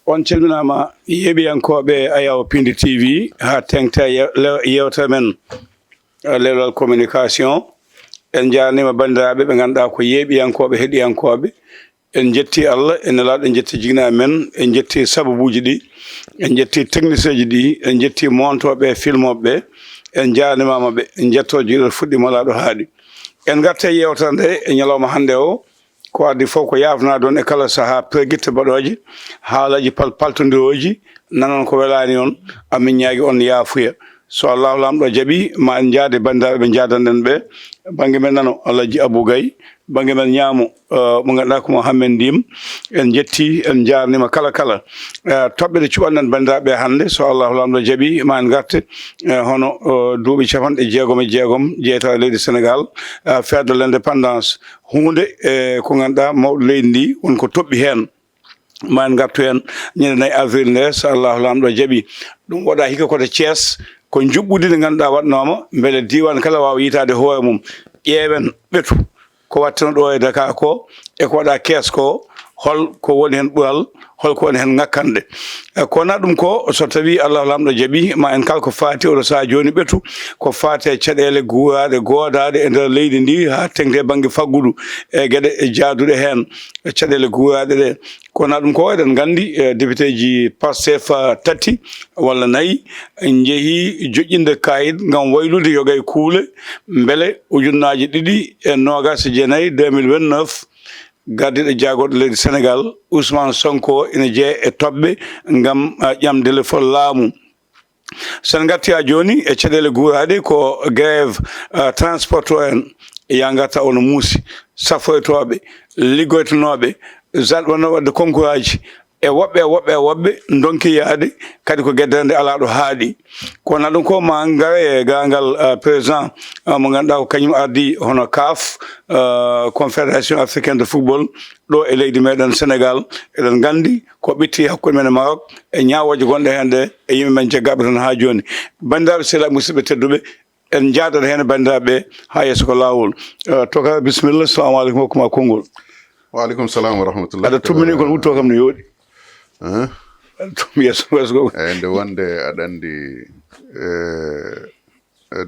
on calminama yeɓiyankoɓe Ayaw Pindi TV ha tengta yewtere men leelal communication en jarnima bandiraɓe ɓe ganduɗa ko yeɓiyankoɓe heeɗiyankoɓe en jetti Allah en nelaɗo en jetti jignaɓe men en jetti sababuji ɗi en jetti technicien ji ɗi en jetti montoɓe filmoɓe en jarnimama ɓe en jetto jiiɗo fuɗɗima ala ɗo haaɗi en gatta yewtere nde e ñalawma hande o ko addi fof ko yafna ɗon e kala saaha preguitte baɗoje haalaji paltodiroji nanon ko welani on amin ñaagui on yaafuya so Allahu lamɗo jaaɓi ma en jaade bandiraɓe ɓe jadanɗen ɓe banggue men nano Alaji Abou Gaye banggue men ñaamo mo ganduɗa ko Mouhamed Ndim en jetti en jarnima kala toɓɓe ɗe cuɓanɗen bandiraɓe hande so Allahu lamɗo jaaɓi ma en garte hono duuɓi capanɗe jeegom jeeytata leydi Sénégal fête de l'indépendance hunde ko ganduɗa mawɗo leydi ndi wonko toɓɓi hen ma en gartu hen ñande 4 avril nde so Allahu lamɗo jaaɓi ɗum waɗa hikka koto Thiés ko juɓɓudi nde ganduɗa waɗnoma beele diwan kala wawa yitade hoore mum ƴeewen ɓeetu ko wattano ɗo e Dakar ko e ko waɗa Kees ko hol ko woni hen ɓural holko woni hen ngakkanɗe kona ɗum ko so tawi Allah lamɗo jaaɓi ma en kala ko fati oɗo saaha joni ɓeetu ko fati e caɗele guurade godade e nder leydi ndi ha tengde banggue faggudu e gueɗe jaaduɗe hen caɗele guurade ɗe kona ɗum ko eɗen gandi député ji Pastef tati walla 4 en jeehi joƴƴinde kayit gam waylude yogay kuule beele ujunnaje 229 2029 gardiɗo jaagoɗo leydi Sénégal Ousmane Sonko ina jeeya e toɓɓe gam ƴamdele fol laamu sen gatti ha joni e caɗele guuraɗe ko grève transport o en ya garta ono muusi safoytoɓe liggoytanoɓe wonno wadde concours aji e woɓɓe donki yaade kadi ko gueddande ala ɗo haaɗi kono ɗum ko ma gara e gangal président mo ganduɗa ko kañum ardi hono CAF confédération africaine de football ɗo e leydi meɗen Sénégal eɗen gandi ko ɓitti hakkude men e Maroc e ñawoje gonɗe hen ɗe e yimɓe men jaggaɓe tan ha joni bandiraɓe sehilaɓe musidɓe tedduɓe en jaadata hen bandiraɓe ha yesso ko lawol toka bisimilla assalamu aleykum hokkuma konngol. Waaleykum salam wa rahmatullah. aɗa tummini kon wutto kam no yooɗi nde wonde aɗa andi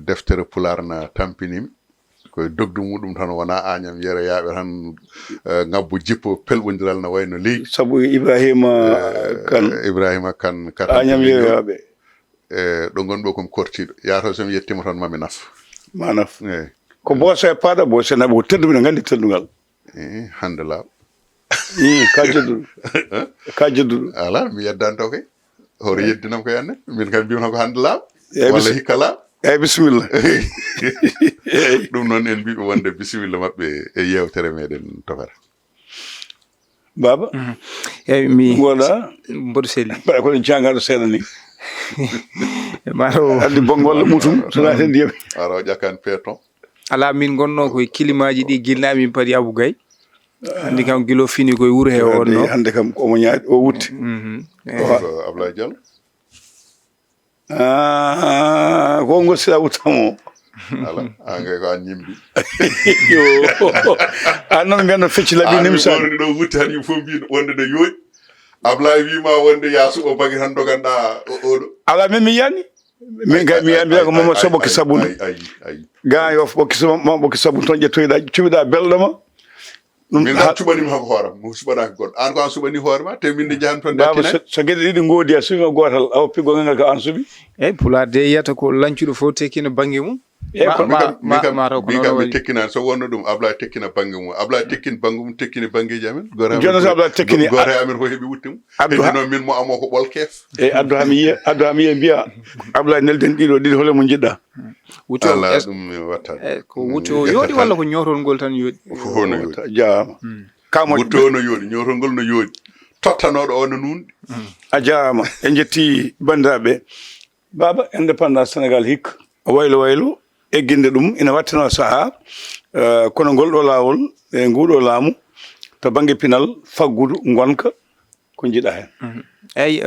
deftere pular na tampinimi koye dogdu muɗum tan wona Agnam Yero yaaɓe tan ngabbu jippo pelɓodiral no wayno leydi saabu Ibrahima Kane Agnam Yero yaaɓe ɗo gonɗo komi kortiɗo yato somi yettima tan mami naf ma naf ko boose paada boose naɓe ko tedduɓe ne gandi teddugal hande laaɓ ka jodduɗo ala mi yeddanto kay hoto yeddinam ko yanne min kam mbimata ko hande laaɓ walla hikka laaɓ eyyi bisimilla ɗum noon en mbiɓe wonde bisimilla mabɓe e yewtere meɗen tokara baba eyyi mi goɗa mboɗo selli mbaɗa koɗen cangaɗo seeɗa ni maɗo addi bongolla mutum sona ten ndiyam ara o ƴakkan peeton ala min gonno koye kilimaji ɗi guilnaɓe min paadi Abou Gaye andi kam guilo fini koye wuuro he wonno hande kam omo ñaaɗi o wutti Ablaye Diallo ko ngol sila wuttamo ala angay ko an ñimbi yo an noon mbiyanno fecci labbi nimsa ɗo wutti han fof mbiɗo wonde no yooɗi Ablaye wima wonde yasu o bagui tan doganɗa oɗo ala min mi yanni min ga mi ko Mamadou Sow ɓokki sabunde ga yo ɓokki sabunde toon ƴettoyɗa cuɓiɗa belɗoma min kam cuɓanimi hako hooram mo suɓanaki goɗɗo an ko an suɓani hoorema te min de jahan toon dattinani so gueɗe ɗiɗi goodi a suɓima gotal awa piggo ngal ko an suuɓi eyyi pulaar de yiyata ko lancuɗo fof tekkino banggue mum min kam mi tekkinani so wonno ɗum Ablaye tekkina banggue mum Ablaye tekkini banggue mum tekkini banggueji amen joni so Ablaye tekkini goto e amen fof heeɓi wutte mum heddi noon min mo amo ko ɓol keef eyyi addu hami yiya mbiya Ablaye nelden ɗiɗi hole mo jiɗɗa wutte ala ɗum mi wattata ko wutte o yooɗi walla ko ñotol ngol tan yooɗi fof no yooɗi jarama wutte o no yooɗi ñotol ngol no yooɗi tottanoɗo o no nunɗi a jarama en jetti bandiraɓe baba indépendance Sénégal hikka waylo egginde ɗum ina wattano saaha kono ngol ɗo lawol e nguɗo laamu to banggue pinal faggudu gonka ko jiiɗa hen eyyi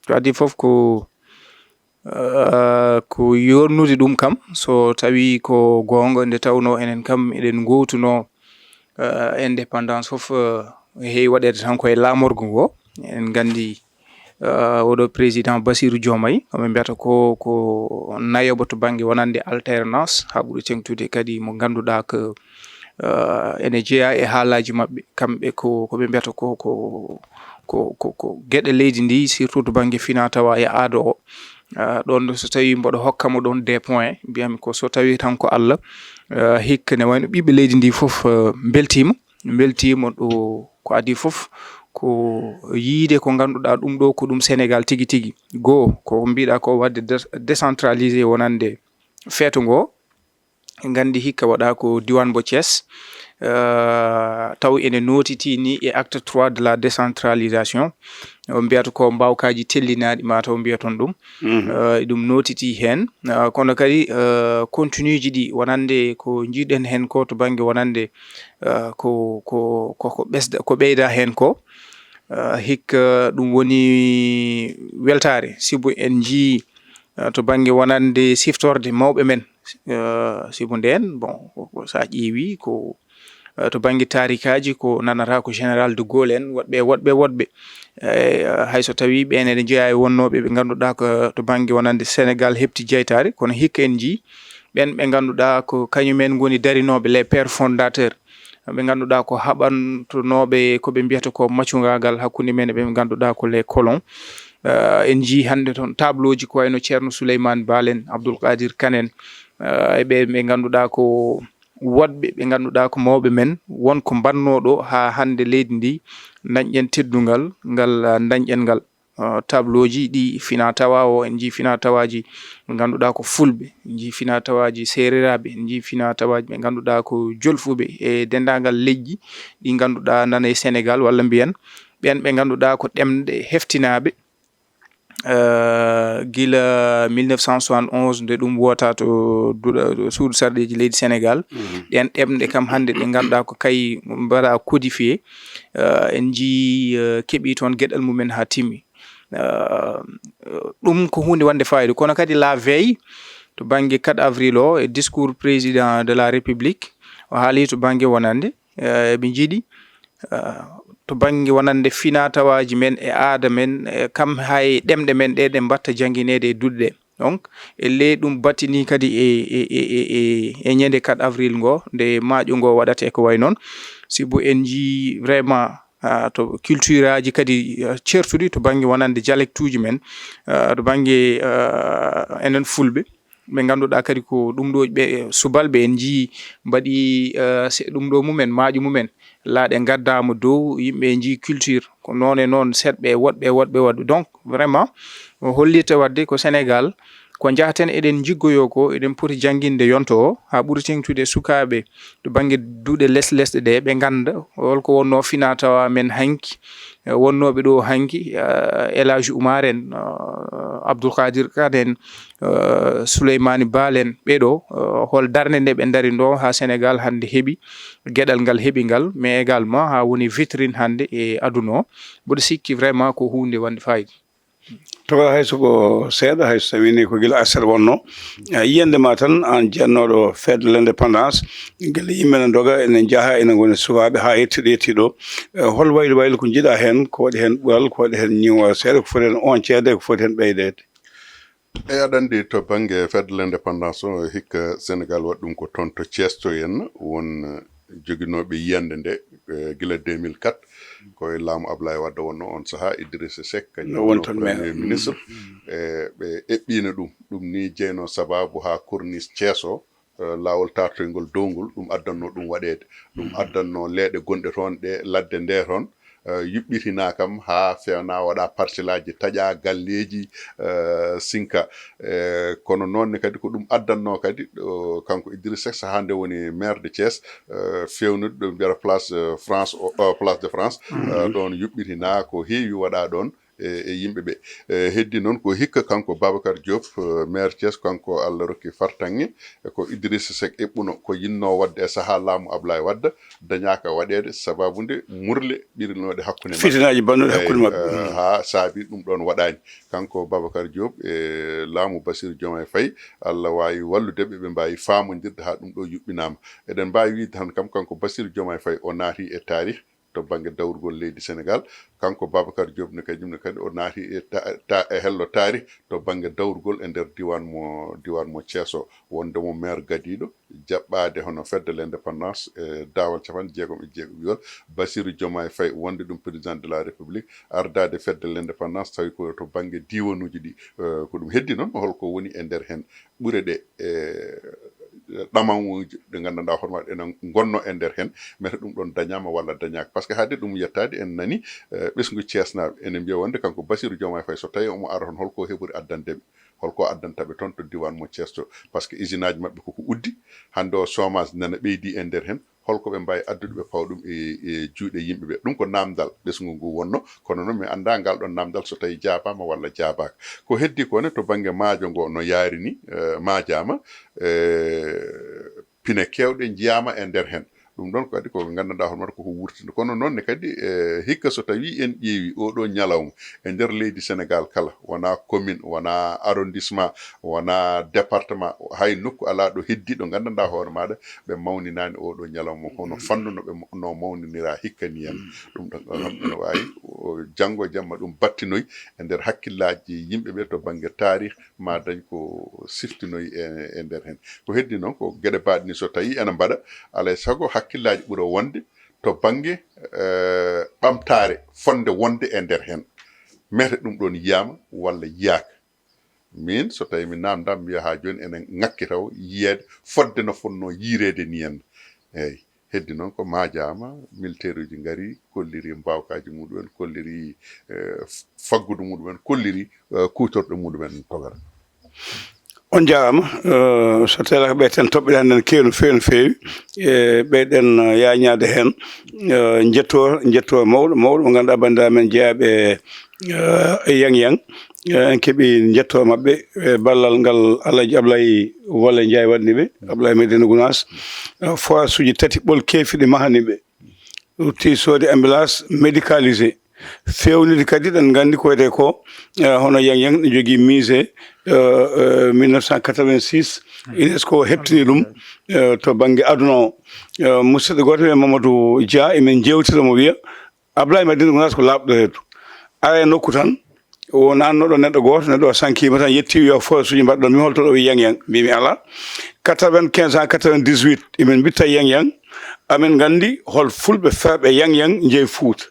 to addi foof ko yornude ɗum kam so tawi ko gonga nde tawno enen kam eɗen gowtuno indépendance foof heewi waɗede tan koye laamorgo ngo en gandi oɗo président Bassirou Diomaye ɓe mbiyata ko nayoɓo to banggue wonande alternance ha ɓuuri tengtude kadi mo ganduɗa ko ene jeeya e haalaji mabɓe kamɓe koɓe mbiyata ko gueɗe leydi ndi surtout to banggue fina tawa e aada o ɗon so tawi mboɗo hokkamo ɗon des points mbiyami ko so tawi tan ko Allah hikka ne wayno ɓiɓɓe leydi ndi foof beltima ɗo ko adi foof ko yiide ko ganduɗa ɗum ɗo ko ɗum Sénégal tigi tigi goo ko mbiɗa ko wadde décentralisé wonande feeto ngo gandi hikka waɗa ko diwan bo Thiès taw ene notiti ni e acte 3 de la décentralisation mbiyata ko mbawkaji tellinaɗi mataw mbiyaton ɗum ɗum notiti hen kono kadi continue ji ɗi wonande ko jiiɗen hen ko to banggue wonande ko ɓeyda hen ko hikka ɗum woni weltare sibo en jii to banggue wonande siftorde mawɓe men sibo nden bon sa ƴeewi ko to banggue tarikaji ko nanata ko général de Gaulle en woɗɓe hayso tawi ɓen ene jeeya e wonnoɓe ɓe ganduɗa ko to banggue wonande Sénégal hepti jeytare kono hikka en jii ɓen ɓe ganduɗa ko kañumen goni darinoɓe les pères fondateurs ɓe ganduɗa ko haɓantonoɓe koɓe mbiyata ko maccugagal hakkude men ɓe ganduɗa ko les colons en jii hande toon tableau ji ko wayno Ceerno Souleymane Baal en Abdoul Kadir Kane en ɓe ganduɗa ko woɗɓe ɓe ganduɗa ko mawɓe men wonko bannoɗo ha hande leydi ndi dañƴen teddungal ngal dañƴen ngal tableau ji ɗi fina tawa o en jii fina tawaji ɓe ganduɗa ko fulɓe en jii fina tawaji sereraɓe en jii fina tawaji ɓe ganduɗa ko jolfuɓe e dendagal leƴƴi ɗi ganduɗa nana e Sénégal walla mbiyen ɓen ɓe ganduɗa ko ɗemɗe heftinaɓe gila 1971 nde ɗum wota to suudu sarɗeji leydi Sénégal ɗen ɗemɗe kam hande ɗe ganduɗa ko kay mbaɗa codifié en jii keeɓi toon gueɗal mumen ha timmi ɗum ko hunde wande fayida kono kadi la veille to banggue 4 avril o e discours président de la république o haali to banggue wonande ɓe jiiɗi to banggue wonande fina tawaji men e aada men kam hay ɗemɗe men ɗe mbatta jangguinede e duɗɗe donc elle ɗum battini kadi e ñande 4 avril ngo nde maaƴo ngo waɗate ko way noon sibo en jii vraiment to culture aji kadi certuɗi to banggue wonande dialecte uji men to banggue enen fulɓe ɓe ganduɗa kadi ko ɗum ɗo ɓe subalɓe en jii mbaɗi ɗum ɗo mumen maaƴo mumen laaɗe gaddama dow yimɓe jii culture ko noon e noon setɓe woɗɓe donc vraiment hollita wadde ko Sénégal ko jahaten eɗen jiggoyo ko eɗen poti jangguinde yonto o ha ɓuuri tengtude sukaɓe to banggue duuɗe lesɗe ɗe ɓe ganda holko wonno fina tawa men hanki wonnoɓe ɗo hanki El Hadji Oumar en Abdoul Kadir Kane en Souleymane Baal en ɓeɗo hol darde nde ɓe daari ndo ha Sénégal hande heeɓi gueɗal ngal heeɓi ngal mais également ha woni vitrine hande e aduna o mboɗo sikki vraiment ko hunde wande fayida to hayso ko seeɗa hayso tawini ko gila asere wonno yiyande ma tan an jennoɗo fête de l'indépendance guila yimɓe ne doga ene jaaha ene goni sukaɓe ha yettiɗo hol waylo ko jiiɗa hen ko waɗi hen ɓuural ko waɗi hen ñiwa seeɗa ko foti hen oncede ko foti hen ɓeydede aɗa andi to banggue fête de l'indépendance o hikka Sénégal waɗi ɗum ko toon to Thiès to henna won joguinoɓe yiyande nde gila 2004 koye laamu Ablaye Wade wonno on saha Idrissa Seck kañum premier ministre ɓe eɓɓino ɗum ni jeyno sababu ha corniche Thiès o lawol tartoygol downgol ɗum addanno ɗum waɗede ɗum addanno leeɗe gonɗe toon ɗe ladde nde toon yuɓɓitina kam ha fewna waɗa parcelle aji taƴa galleji sinka kono noonne kadi ko ɗum addanno kadi kanko Idrissa Seck saha nde woni maire de Thiès fewnude ɗo mbiyata place de France ɗon yuɓɓitina ko heewi waɗa ɗon e yimɓe ɓe heddi noon ko hikka kanko Babacar Diop maire Thiès kanko Allah rokki fartange ko Idrissa Seck eɓɓuno ko yinno wadde e saha laamu Ablaye Wade dañaka waɗede sababude murle ɓirinoɗe hakkude fitinaji bannuɗe hakkude mabɓe ha saabi ɗum ɗon waɗani kanko Babacar Diop e laamu Bassirou Diomaye Faye Allah wawi walludeɓe ɓe mbawi famodirde ha ɗum ɗo yuɓɓinama eɗen mbawi wiide tan kam kanko Bassirou Diomaye Faye o naati e tarih to bange dawrugol leydi Sénégal kanko Babacar Diop ne kadi o naati e hello taari to bange dawrugol e nder diwan mo Thiès o wonde mo maire gadiɗo jaɓɓade hono fedde l'indépendance dawal capan jeegom e jeegom yol Bassirou Diomaye Faye wonde ɗum président de la république ardade fedde l'indépendance tawi ko to bange diwanuji ɗi ko ɗum heddi noon holko woni e nder hen ɓure ɗe ɗamanuji ɗe gandanɗa hono maɗa enen gonno e nder hen meta ɗum ɗon dañama walla dañaka par ce que haade ɗum yettade en nani ɓesgu Thiès naɓe ene mbiya wonde kanko Bassirou Diomaye Faye so tawi omo ara toon holko heɓori addandeɓe holko addantaɓe toon to diwan mo Thiès to par ce que usine aji mabɓe koko uddi hande o chômage nana ɓeydi e nder hen holko ɓe mbawi addude ɓe pawa ɗum e juuɗe yimɓeɓe ɗum ko namdal ɓesgu ngu wonno kono noon mi anda ngal ɗon namdal so tawi jaabama walla jaabaka ko heddi kone to banggue maajo ngo no yaari ni maajama pine kewɗe jiyama e nder hen ɗum ɗon kadi ko gandanɗa hono koko wurtinde kono noonne kadi hikka so tawi en ƴeewi oɗo ñalawma e nder leydi Sénégal kala wona commune wona arrondissement wona département hay nokku ala ɗo heddi ɗo gandanɗa hoore maɗa ɓe mawninani oɗo ñalawma hono fannu no mawninira hikka ni en ɗum ɗon ne wawi janggo jamma ɗum battinoy e nder hakkillaji yimɓeɓe to banggue tarih ma dañ ko siftinoy e nder hen ko heddi noon ko gueɗe baɗe ni so tawi ene mbaɗa alay saago hakkillaji ɓuura wonde to banggue ɓamtare fonde wonde e nder hen mete ɗum ɗon yiyama walla yiyaka min so tawi mi namdam mbiya ha joni enen ŋakki taw yiyede fodde no fonno yirede ni henna eyyi heddi noon ko majama militaire uji gaari kolliri mbawkaji muɗumen kolliri faggudu muɗumen kolliri kutorɗo muɗumen togara on jarama so tawii ɓe ten toɓɓeɗe hannde keewi no feewi e ɓeyɗen yañade hen jetto mawɗo mo ganduɗa bandiraɓe men jeeyaɓe yang en keeɓi jetto mabɓe e ballal ngal Alaji Ablaye Wole Ndiaye waɗaniɓe Ablaye Medina Gounass forage uji tati ɓool keefiɗe mahaniɓe rutti soode ambulance médicalisé fewnide kadi ɗen gandi ko wiyete ko hono yang ne jogui musée 1986 UNESCO heɓtini ɗum to banggue aduna o musidɗo goto wiye Mamadou Dia emin jewtira mo wiya Ablaye Medina Gounass ko labɗo reedu ara e nokku tan o nannoɗo neɗɗo goto neɗɗo o sankima tan yetti yo force uji mbaɗɗon mi holto ɗo wi yang mbimi ala 95 ans 98 emin bitta yang amin gandi hol fulɓe ferɓe yang jeeyi Fouta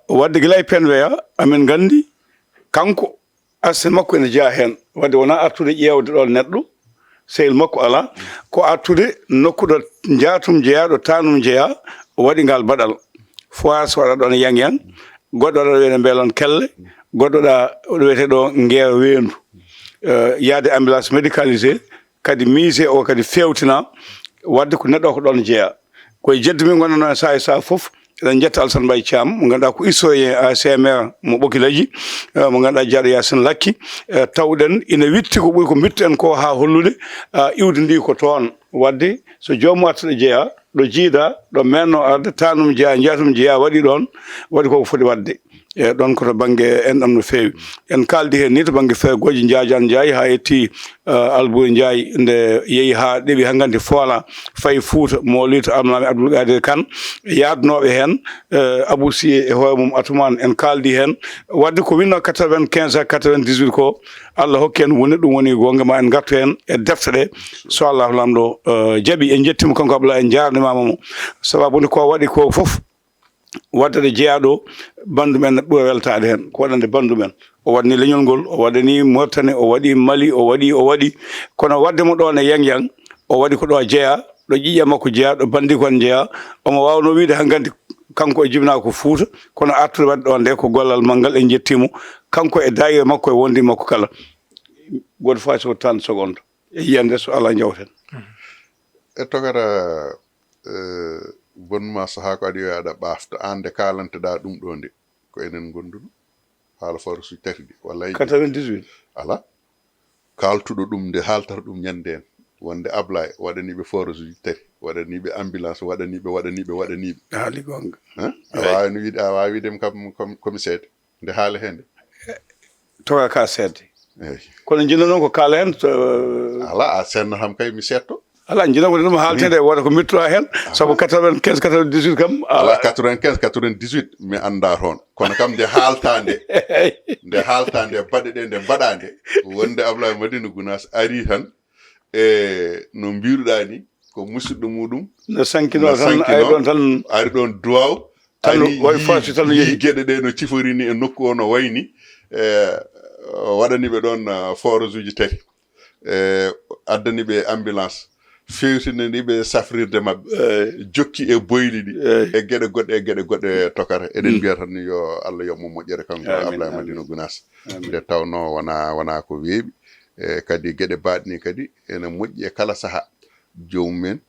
wadde guila e penweya amin gandi kanko arsene makko ene jeeya hen wadde wona artude ƴewde ɗon neɗɗo sehil makko ala ko artude nokkuɗo jaatum jeeya ɗo tanum jeeya o waɗi ngal baɗal forage waɗa ɗon yang goɗɗo waɗa wiyete Mbelon Kelle goɗɗo ɗo wiyete ɗo Nguer Wendu yaade ambulance médicalisé kadi musée o kadi fewtina wadde ko neɗɗo ko ɗon jeeya koye jeddi min gonnono e saha foof eɗen jetta Alassane Mbaye Thiam mo ganduɗa ko historien ACMR mo Ɓokilaji mo ganduɗa Diaɗo Yacine Lakki tawɗen ina witti ko ɓuuri ko bitten ko ha hollude iwde ndi ko toon wadde so jomum artuɗo jeeya ɗo jiida ɗo menno arde tanum jeeya jeeyatum jeeya waɗi ɗon waɗi koko foti wadde e ɗon koto banggue enɗam no fewi en kaldi hen ni to banggue fegoji Ndiadiane Ndiaye ha yetti Albouri Ndiaye nde yeehi ha ɗeeɓi ha gandi foola fayi Fouta mo lito Almami Abdoul Kadir Kane yadnoɓe hen Abou Siye e hoore mum Atoumane en kaldi hen wadde ko winno 95 98 ko Allah hokki en woni ɗum woni gonga ma en gartu hen e defte ɗe so Allah lamɗo jaaɓi en jettimo kanko Abdoulaye en jarnimamamo sababude ko waɗi ko foof waddade jeeyaɗo bandu men ɓuura weltade hen ko waɗande bandu men o waɗani leñol ngol o waɗani Mauritanie o waɗi Mali o waɗi kono wadde mo ɗon e yang o waɗi ko ɗo jeeya ɗo ƴiƴe makko jeeya ɗo bandi kon jeeya omo wawno wiide han gandi kanko e jibina ko Fouta kono artude wadde ɗon nde ko gollal manggal en jettimo kanko e dayire makko e wondi makko kala goto fo so 30 secondes e yiyande so Allah jawten e togara bonma saha ko adi aɗa ɓafta ande kalanteɗa ɗum ɗo nde ko enen gonduɗo haala force uji tati ɗi walla 98 ala kaltuɗo ɗum nde haaltata ɗum ñande en wonde Ablaye waɗaniɓe force uji tati waɗaniɓe ambulance waɗaniɓe haali gonga a wawino wiide a wawi wiidemi kam komi seede nde haala hende toga ka seedde eyyi kono jinno noon ko kala hen ala a sennatam kay mi setto ala jina ko dum haltede wada ko mittoa hen sabu 95 98 kam ala 95 98 mi anda toon kono kam nde haltande bade de badande wonde Ablaye Madina Gounass ari tan no mbiruda ni ko musiddo mudum no sankino tan ay don tan ari don duwaw tan way fasi tan yi gede de no ciforini e nokku ono wayni wadani be don forage uji tati addani be ambulance fewtinani ɓe safrirde maɓɓe jokki e boyli ɗi e geɗe goɗɗe tokata eɗen mbiya tan yo Allah yoɓmo moƴƴere kanko Ablaye Madina Gounass nde tawno wona ko weeɓi kadi geɗe baɗni kadi ene moƴƴi e kala saaha jomumen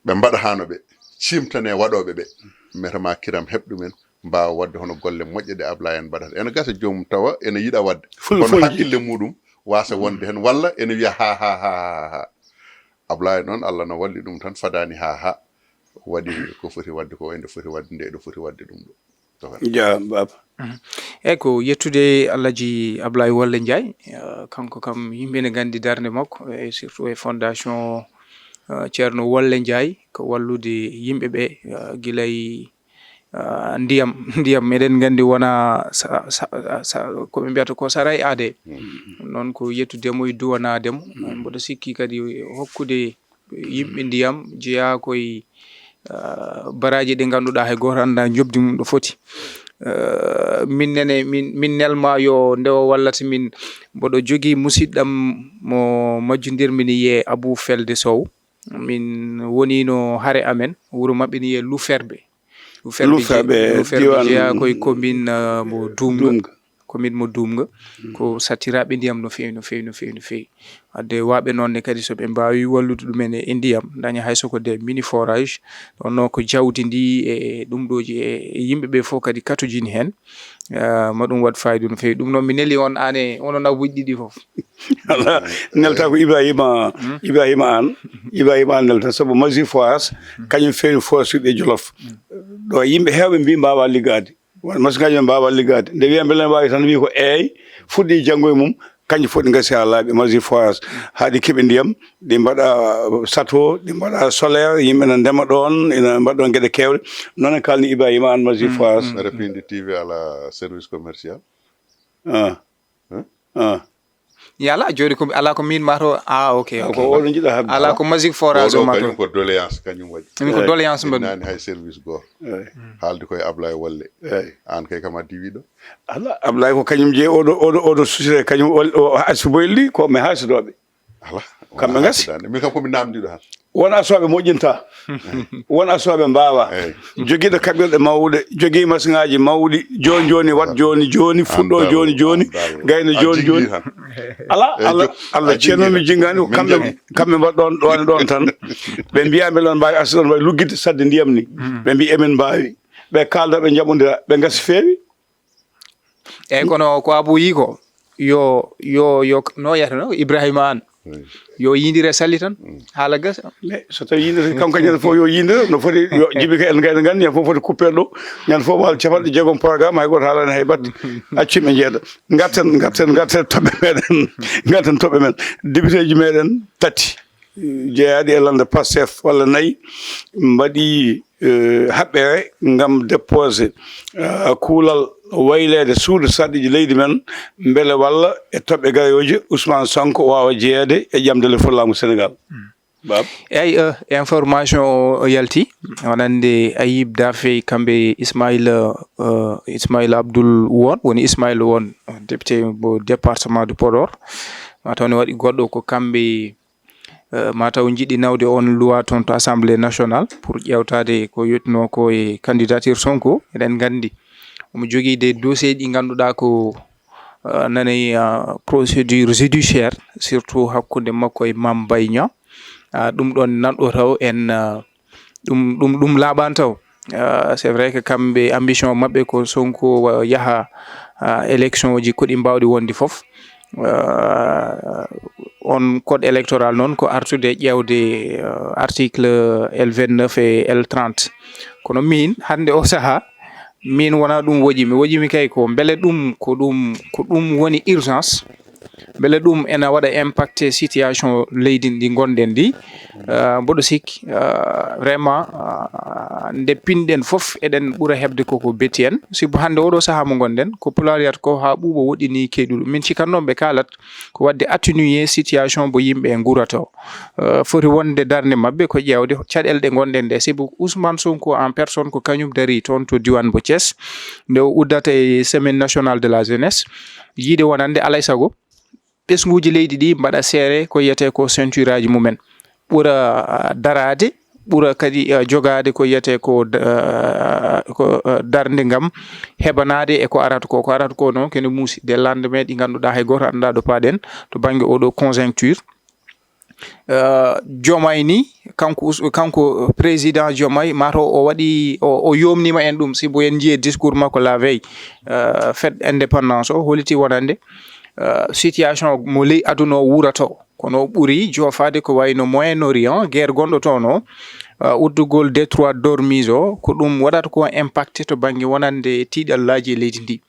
ɓe mbaɗa hano ɓe cimtane waɗoɓe ɓe metama kiram heɓɗumen mbawa wadde hono golle moƴƴe ɗe Ablaye en mbaɗata ene gasa jomum tawa ene yiɗa wadde kono hakkille muɗum wasa wonde hen walla ene wiya ha Ablaye noon Allah no walli ɗum tan fadani ha waɗi ko foti wadde ko ende foti wadde nde ɗo foti wadde ɗum ɗo ja baba e ko yettude Alhaji Ablaye Wolle Ndiaye kanko kam yimɓe ne gandi darde makko e surtout e fondation Ceerno Wolle Ndiaye ko wallude yimɓe ɓe gilay ndiyam meɗen gandi wona ko ɓe mbiyata ko saray aade noon ko yettudemo e duwanademo mboɗo sikki kadi hokkude yimɓe ndiyam jeeya koye baraji ɗi ganduɗa hay goto anda jobdi mum ɗo foti min nelma yo ndewo wallata min mboɗo jogui musidɗam mo majjodirmi ni wiye Abou Felde Sow min woni no haare amen wuuro mabɓe ni wiye Louferbe jeeya koye commune mo Dumga commune mo Dumga ko sattiraɓe ndiyam no fewi wadde waɓe nonne kadi soɓe mbawi wallude ɗumen e ndiyam daña hay soko de mini forage ɗonno ko jawdi ndi e ɗum ɗoji e yimɓeɓe fof kadi katujini hen maɗum waɗ fayida no fewi ɗum noon mi neeli on ane onon abbuji ɗiɗi fof ala nelta ko Ibrahima an nelta sabu Mazir Foras kañum fewi forsuɓe Jolof ɗo yimɓe hewɓe mbi mbawa liggade won masiŋaji men mbawa liggade nde wiya beele wawi tan wi ko fuɗɗi janggo e mum kanƴi fof ɗi gasi ha laaɓi Mazir Foras haaɗi keeɓe ndiyam ɗi mbaɗa sato ɗi mbaɗa solaire yimɓe ne ndema ɗon ina mbaɗa ɗon gueɗe kewɗe noon e kalni Ibrahima an Mazir Foras repinde TV ala service commercial yala joni ko ala ko min mato ok ko oɗo jiiɗa habde ala ko Mazir Foras o mato ko doléance kañum waɗi ko doléance mbaɗi nani hay service goto haalde koye Ablaye Wolle an kay kam a diwiɗo ala Ablaye ko kañum jeeyi oɗo société kañum o hasi boyli ko mi hasidoɓe ala kamɓe gasi min kam komi namdiɗo han wona soɓe moƴƴinta wona soɓe mbawa joguiɗo kaɓirɗe mawɗe jogui masiŋaji mawɗi joni wat joni fuɗɗo joni gayno joni ala Allah ceernomi jinggani ko kamɓe mbaɗɗon ɗon tan ɓe mbiya beele on mbawi arsude on mbawi luggidde sadde ndiyam ni ɓe mbi emen mbawi ɓe kalda ɓe jaɓodira ɓe gasi feewi eyyi kono ko Abou yi ko yo no yiyata no Ibrahima an yo yindire salli tan haala gasa mais so tawi yindire kanko ñande fof yo yindire no foti yo jibi ka en gayno gandi ñande fof foti coupé ɗo ñande fof wal capanɗe jeegom programme hay goto haalani hay batte acciɓe jeeɗa garten toɓɓe meɗen garten toɓɓe men député ji meɗen tati jeeyaɗi e lande Pastef walla nayyi mbaɗi haɓɓere gam déposé kuulal waylede suudu sarɗiji leydi men beele walla e toɓɓe gayoji Ousmane Sonko wawa jeeyede e ƴamdele fullamu Sénégal bab eyyi information o yalti wonande Ayib Daffé kamɓe Ismaïla Abdoul won woni Ismaïla won député mo département de Podor mataw ne waɗi goɗɗo ko kamɓe mataw jiiɗi nawde on loi toon to assemblée nationale pour ƴewtade ko yettuno ko e candidature Sonko eɗen gandi omo jogui des dossiers ɗi ganduɗa ko nani procédure judiciaire surtout hakkude makko e Mame Mbaye Niang ɗum ɗon nanɗo taw en ɗum laaɓani taw c'est vrai que kamɓe ambition mabɓe ko Sonko yaaha élection ji koɗi mbawɗi wonde foof on code électoral noon ko artude ƴewde article L29 et L30 kono min hande o saaha min wona ɗum woƴimi kay ko beele ɗum ko ɗum woni urgence beele ɗum ena waɗa impacté situation leydi ndi gonɗen ndi mboɗo sikki vraiment nde pinɗen fof eɗen ɓuura heɓde koko betti en sibo hannde oɗo saaha mo gonɗen ko pulaar wiyata ko ha ɓuuɓo woɗɗini keyɗuɗo min cikkatnoɓe ɓe kalat ko wadde atténuer situation bo yimɓe gurata o foti wonde darde mabɓe ko ƴewde caɗele ɗe gonɗen ɗe sibo Ousmane Sonko en personne ko kañum dari toon to diwan bo Thiès nde o uddata e semaine nationale de la jeunesse yiide wonande alay sago ɓesguji leydi ɗi mbaɗa seere ko yiyete ko ceinture aji mumen ɓuura darade ɓuura kadi jogade ko yiyete ko darde ngam heɓanade e ko arata ko noon kene muusi des lendemain ɗi ganduɗa hay goto anda ɗo paaɗen to banggue oɗo conjoncture Diomaye ni kanko président Diomaye mato o waɗi o yomnima en ɗum sibo en jiye discours makko la veille fête indépendance o holiti wonande situation mo ley aduna o wurato kono ɓuuri jofade ko wayno Moyen-Orient guerre gonɗo toon o uddugol détroit d'Ormuz o ko ɗum waɗata ko impacté to banggue wonande tiiɗallaji e leydi ndi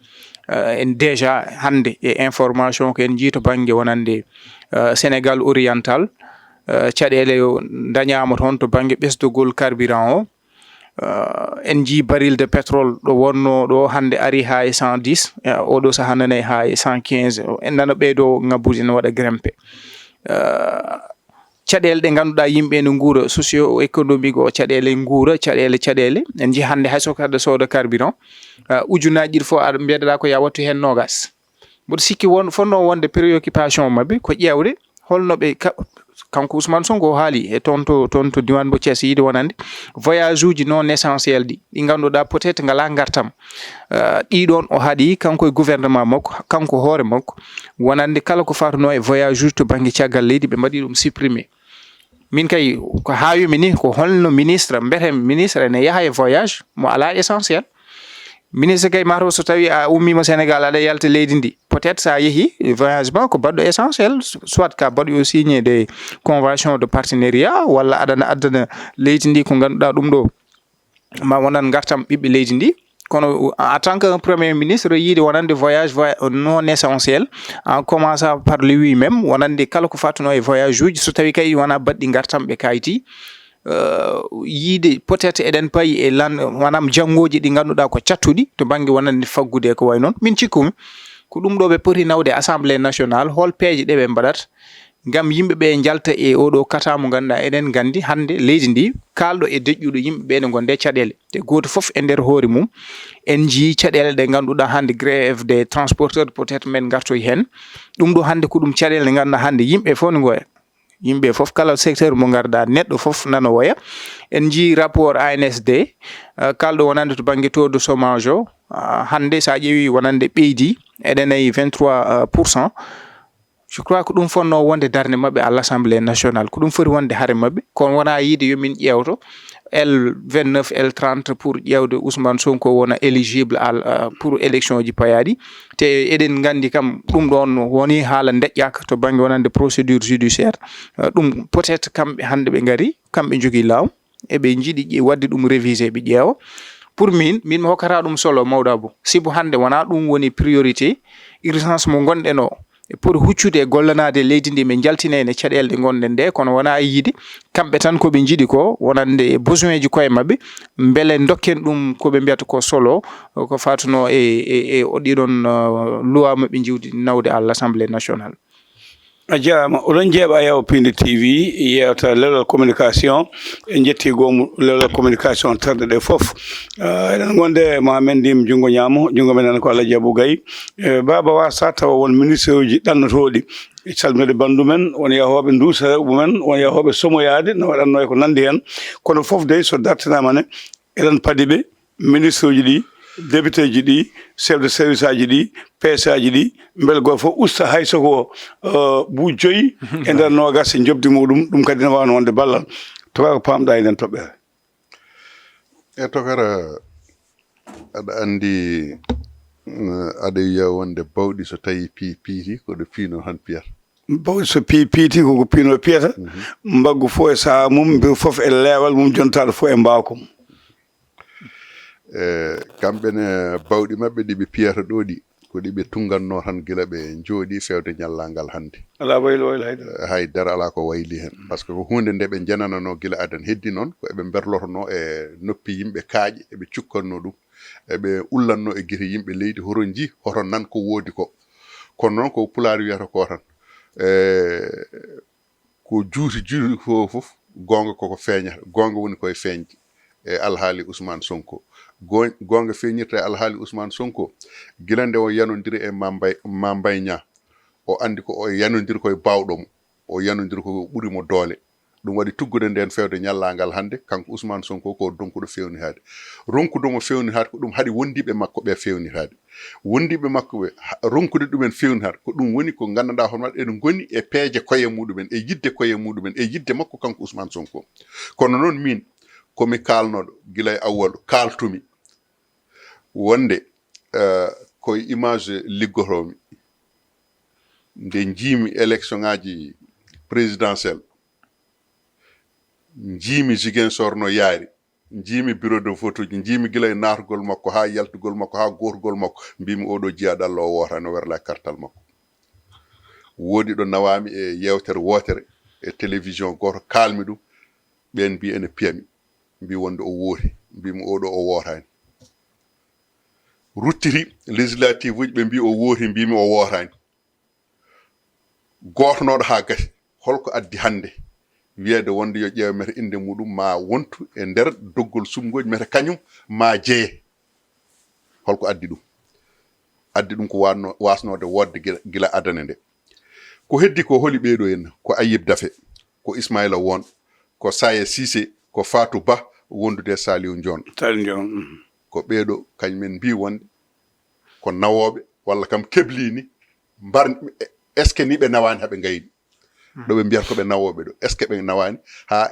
en déjà hande e information ko en jii to banggue wonande Sénégal oriental caɗele dañama toon to banggue ɓesdugol carburant o en jii baril de pétrole ɗo wonno ɗo hande ari ha e 110 oɗo saaha nane ha e 115 en nana ɓeydo ngabbude ne waɗa grimpé caɗele ɗe ganduɗa yimɓe ne guura socio économique o caɗele guura caɗele en jii hande hay soko aɗa sooda carburant ujunaji ɗiɗi fof aɗa mbiyeɗa ko ya wattu hen nogas mboɗo sikki fonno wonde préoccupation mabɓe ko ƴewde holno ɓe kanko Ousmane Sonko haali e toon to diwan bo Thiès yiide wonande voyage uji non essentiel ɗi ganduɗa peut être ngala gartam ɗiɗon o haaɗi kanko e gouvernement makko kanko hoore makko wonande kala ko fatuno e voyage uji to banggue caggal leydi ɓe mbaɗi ɗum supprimer min kay ko hawimi ni ko holno ministre mbete ministre ene yaaha e voyage mo ala essentiel ministre kay mato so tawi a ummima Sénégal aɗa yalta leydi ndi peut être sa yeehi voyage ma ko baɗɗo essentiel soit ka baɗɗo signé des convention de partenariat walla aɗana addana leydi ndi ko ganduɗa ɗum ɗo ma wonan gartam ɓiɓɓe leydi ndi kono en tant que premier ministre yiide wonande voyage non essentiel en commençant par lui même wonande kala ko fatuno e voyage uji so tawi kay wona baɗɗi gartam ɓe kayti yiide peut être eɗen payi e manam janggoji ɗi ganduɗa ko cattuɗi to banggue wonande faggude ko way noon min cikkumi ko ɗum ɗo ɓe poti nawde assemblée nationale hol peeje ɗe ɓe mbaɗata ngam yimɓeɓe jalta e oɗo kata mo ganduɗa eɗen gandi hande leydi ndi kalɗo e deƴƴuɗo yimɓeɓe ne gonde caɗele te goto foof e nder hoore mum en jii caɗele ɗe ganduɗa hande grève des transporteurs peut être men gartoy hen ɗum ɗo hande ko ɗum caɗele ɗe ganduɗa hande yimɓe fof ne goya yimɓe fof kala secteur mo garda neɗɗo fof nano woya en jii rapport ANSD kalɗo wonande to banggue taux de chômage o hande sa ƴeewi wonande ɓeydi eɗen ayi 23%. Je crois ko ɗum fonno wonde darde mabɓe à l'Assemblée nationale ko ɗum foti wonde haare mabɓe kono wona yiide yomin ƴewto L29 L30 pour ƴewde Ousmane Sonko wona éligible pour élection ji payaɗi te eɗen gandi kam ɗum ɗon woni haala deƴƴaka to banggue wonande procédure judiciaire ɗum peut être kamɓe hande ɓe gari kamɓe jogui law eɓe jiiɗi wadde ɗum révisé ɓe ƴeewa pour min mi hokkata ɗum solo mawɗo Abou sibo hande wona ɗum woni priorité urgence mo gonɗen o pour huccude e gollanade leydi ndi ɓe jaltina ene caɗele ɗe gonɗen ɗe kono wona yiide kamɓe tan koɓe jiiɗi ko wonande besoin ji koye mabɓe beele dokken ɗum koɓe mbiyata ko solo ko fatuno e ɗiɗon loi maɓe jiwdi nawde à l'Assemblée nationale. a jarama oɗon jeeɓa yaw Pinde TV yewta leɗol communication e jetti gomu leɗol communication tarde ɗe foof eɗen gonde Mohamed Ndim jungo ñaamo jungo men ko Allah Diabou Gaye baba wasa tawa won ministre uji ɗannotoɗi calmede bandu men won yahoɓe duusa mumen won yahoɓe somoyade no waɗanno e ko nandi hen kono foof de so dartinama ne eɗen paadi ɓe ministre uji ɗi député ji ɗi chef de service aji ɗi PC aji ɗi beele goto fof usta hay soko buu joyyi e nder nogas e jobdi muɗum ɗum kadi ne wawno wonde ballal to ko pamɗa e nden toɓɓere e tokara aɗa andi aɗa yiya wonde bawɗi so tawi piiti koɗo piino han piyata bawɗi so piiti koko piino piyata mbaggu fof e saha mum mbi fof e leewal mum jontaɗo fof e mbawko mum kamɓe ne bawɗi maɓɓe ɗi ɓe piyata ɗo ɗi ko ɗiɓe tunganno tan gila ɓe jooɗi fewde ñallangal hannde ala waylo haydara ala ko wayli hen par ce que ko hunde nde ɓe jananano gila adan heddi noon ko eɓe berlotono e noppi yimɓe kaaƴe eɓe cukkanno ɗum eɓe ullanno e guite yimɓe leydi horon ji hoton nan ko woodi ko kono noon ko pulaar wiyata ko tan ko juuti fof gonga koko feeñata gonga woni koye feeñde e alhaali Ousmane Sonko gonga feeñirta e alhaali Ousmane Sonko gila nde o yanodiri e Mambay Niang o andi ko o yanodiri koye bawɗomo o yanodiri ko ɓurimo doole ɗum waɗi tuggude nden fewde ñallangal hannde kanko Ousmane Sonko ko ronkuɗo fewnitade ronkudomo fewnitade ko ɗum haɗi wondiɓe makko ɓe fewnitade wondiɓe makko ɓe ronkude ɗumen fewnitade ko ɗum woni ko gandanɗa hono ene goni e peeje koye muɗumen e yidde koye muɗumen e yidde makko kanko Ousmane Sonko kono noon min komi kalnoɗo gila e awwalu kaltumi wonde koye image liggotomi nde jiimi élection ngaji présidentiel jiimi Ziguinchor no yaari jiimi bureau de vote uji jiimi gila e naatugol makko ha yaltugol makko ha gorgol makko mbimi oɗo jiyaɗallo o wota no werla kartal makko woodi ɗo nawami e yewtere wotere e télévision goto kalmi ɗum ɓen mbi ene piyami mbi wonde o wooti mbimi oɗo o wotani ruttiri législative uji ɓe mbi o wooti mbimi o wotani gotonoɗo ha gasi holko addi hande wiyede wonde yo ƴeewa mete inde muɗum ma wontu e nder doggol sumgoji mete kañum ma jeeye holko addi ɗum ko wasnode wodde gila adane nde ko heddi ko holi ɓeeɗo henna ko Ayib Daffé ko Ismaïla Won ko Saye Cissé ko Fatou Ba wondude Saliou Ndione ko ɓeeɗo kañumen mbi wonde ko nawoɓe walla kam keblini mbar est ce que ni ɓe nawani haɓe gayni ɗo ɓe mbiyata ko ɓe nawoɓe ɗo est ce que ɓe nawani ha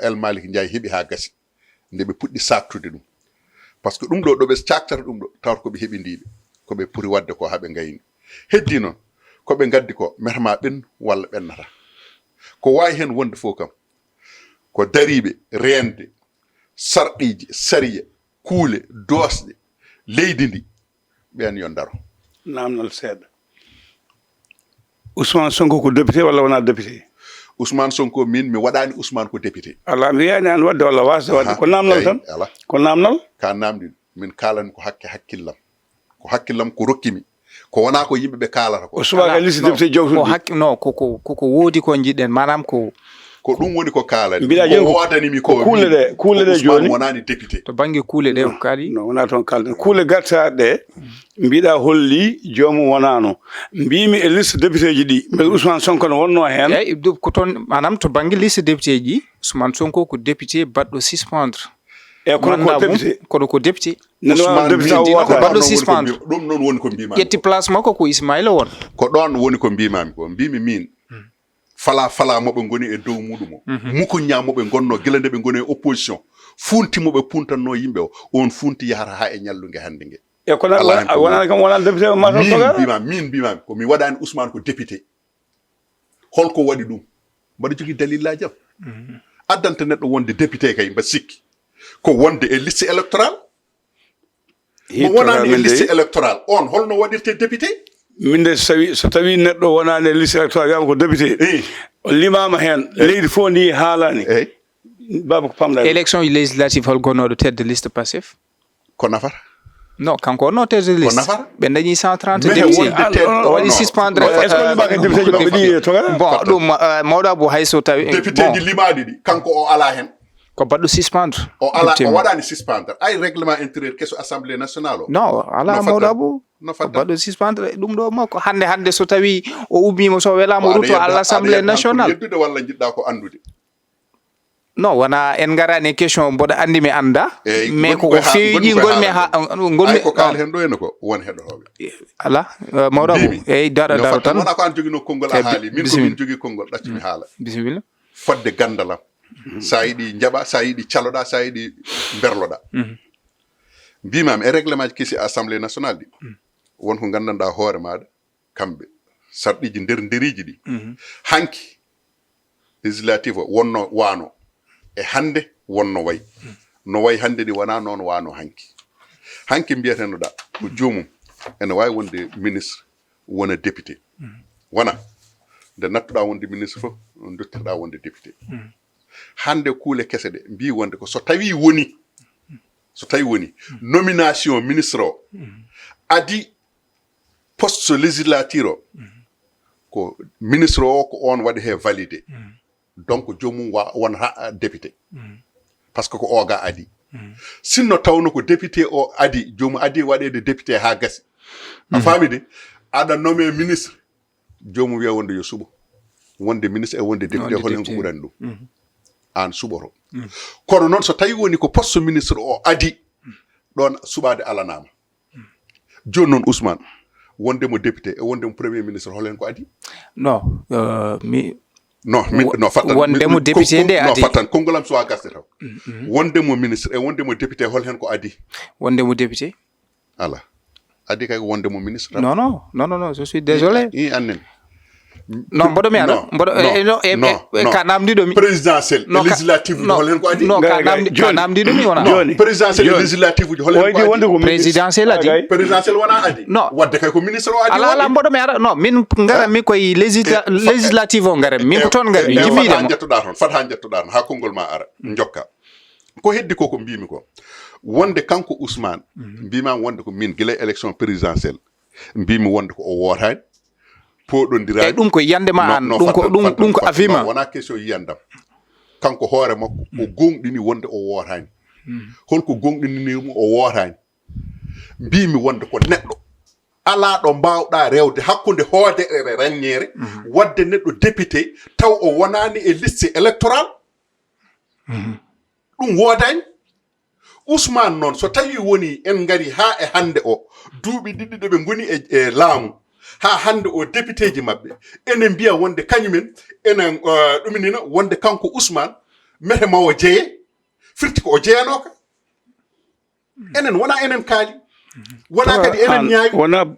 El Malick Ndiaye heeɓi ha gasi nde ɓe puɗɗi saktude ɗum par ce que ɗum ɗo ɓe caktata ɗum ɗo tawata koɓe heɓindiɓe koɓe poti wadde ko haɓe gayni heddi noon koɓe gaddi ko metama ɓennu walla ɓennata ko wawi hen wonde fof kam ko dariɓe rende sarɗiji sariya kuule dosɗe leydi ndi ɓen yo daro namdal seeɗa Ousmane Sonko ko député walla wona député Ousmane Sonko min mi waɗani Ousmane ko député ala mi wiyani an wadde walla wasde wadde ko namdal tan ala ko namdal ka namdi min kalani ko hakkillam ko rokkimi ko wona ko yimɓeɓe kalata ko subaka liste député jawtuɗi non koko woodi ko jiɗɗen manam ko ɗum woni ko kalani mbiɗa joni ko wadanimi ko kuule ɗe joni wonani député to banggue kuule ɗe ko kaali non wona toon kalden kuule gartaɗe ɗe mbiɗa holli jomum wonano mbimi e liste député ji ɗi mbeɗa Ousmane Sonko ne wonno hen eyyi ko toon manam to banggue liste député ji Ousmane Sonko ko député baɗɗo suspendre e kono ko député kono ko député baɗɗo suspendre ɗum noon woni ko mbimami ƴetti place makko ko Ismaïla Won ko ɗon woni ko mbimami ko mbimi min fala moɓe goni e dow muɗum o mukoña moɓe gonno gila nde ɓe goni e opposition funti moɓe puntanno yimɓe o on funti yahata ha e ñallugue hande gue e kono wonani kam wonani député min mbimami ko mi waɗani Ousmane ko député holko waɗi ɗum mbaɗa jogui dalillaji am addanta neɗɗo wonde député kay mba sikki ko wonde e liste électorale mo wonani e liste électorale on holno waɗirte député minde so tawi neɗɗo wonani e liste électorale wiyama ko député o limama hen leydi fof ndi haalani baba ko pamɗa élection législative hol gonnoɗo tête de liste passif ko nafata non kanko wonno tête de liste ɓe dañi 130 député o waɗi suspendre bon ɗum mawɗo Abou hayso tawi député ji limaɗi ɗi kanko o ala hen ko baɗɗo suspendre o ala o waɗani suspendre ay règlement intérieur kesso assemblée nationale o non ala mawɗo Abou ko baɗɗo suspendre ɗum ɗo makko hande so tawi o ummima so welama ruto à l'assemblée nationale yeddude walla jiɗɗa ko andude non wona en garani question mboɗo andi mi anda mais koko feewi gonmi gonmi ko kaali hen ɗo henna ko won heɗotoɓe ala mawɗo Abou eyyi daro tan wona ko an jogino konngol a haali min ko min jogui konngol ɗaccumi haala bisimilla fodde gandalam sa yiiɗi jaɓa sa yiiɗi caloɗa sa yiiɗi berloɗa mbimami e règlement ji kesi assemblée nationale ɗi wonko gandanɗa hoore maɗa kamɓe sarɗiji nder nderiji ɗi hanki législative o wonno wano e hande wonno way hande ɗi wona noon wano hanki mbiyatenoɗa ko jomum ene wawi wonde ministre wona député wona nde nattuɗa wonde ministre fof dottirɗa wonde député hande kuule kese ɗe mbi wonde ko so tawi woni nomination ministre o adi poste législature o ko ministre o ko on waɗi he validé donc jomum won ha député par ce que ko oga adi sinno tawno ko député o adi jomum adi waɗede député ha gasi a faami de aɗa nommé ministre jomum wiya wonde yo suɓo wonde ministre e wonde député holen ko ɓurani ɗum an suɓoto kono noon so tawi woni ko poste ministre o adi ɗon suɓade alanama joni noon Ousmane wondemo député e wondemo premier ministre holen ko adi no fattan wondemo député nde adi fattan kongolam suwa gasde taw wondemo ministre e wondemo député hol hen ko adi wondemo député ala adi kay wondemo ministre non je suis désolé annen non mboɗo mi ara mboɗo ka namdiɗo mi présidentiel législative uji hol hen ko adi ka namdiɗo mi wona présidentiel législative uji hol hen ko adi présidentiel adi présidentiel wona adi wadde kay ko ministre o adi ala mboɗo mi ara non min garam mi koye législative o garam min ko toon garmi jimmiɗemo fata jettoɗa ton ha konngol ma ara jokka ko heddi ko mbimi ko wonde kanko Ousmane mbima wonde ko min guila élection présidentielle mbimi wonde ko o wotani poɗodiraɗi ɗum ko yiyande ma an ɗum ko afima wona question yiyandam kanko hoore makko o gonɗini wonde o wotani holko gonɗininimo o wotani mbimi wonde ko neɗɗo ala ɗo mbawɗa rewde hakkude hoode e ragñere wadde neɗɗo député taw o wonani e liste électoral ɗum wodani Ousmane noon so tawi woni en gari ha e hande o duuɓi ɗiɗi ɗo ɓe goni e laamu ha hande o député ji mabɓe enen mbiya wonde kañumen enen ɗuminina wonde kanko Ousmane mete mawo jeeye firti ko o jeyanoka enen wona enen kaali wona kadi enen ñaawi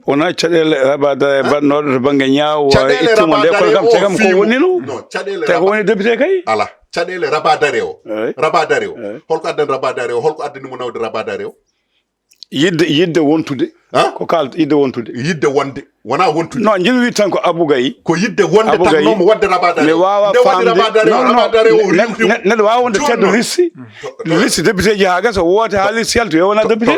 wona caɗele rabadare bannoɗo to banggue ñaawo ittumo nde kono kam tegam ko woni no caɗele te ko woni député kay ala caɗele rabadare o holko addani rabadare o holko addanimo nawde rabadare o yidde wontude ko kalta yidde wontude yidde wonde wona wontude non jil wi tan ko Abougay ko yidde wonde tan nomo wadde rabadare mi wawa rabadare o neɗɗo wawa wonde teddo liste député ji ha gasa woote ha liste yalto yo wona député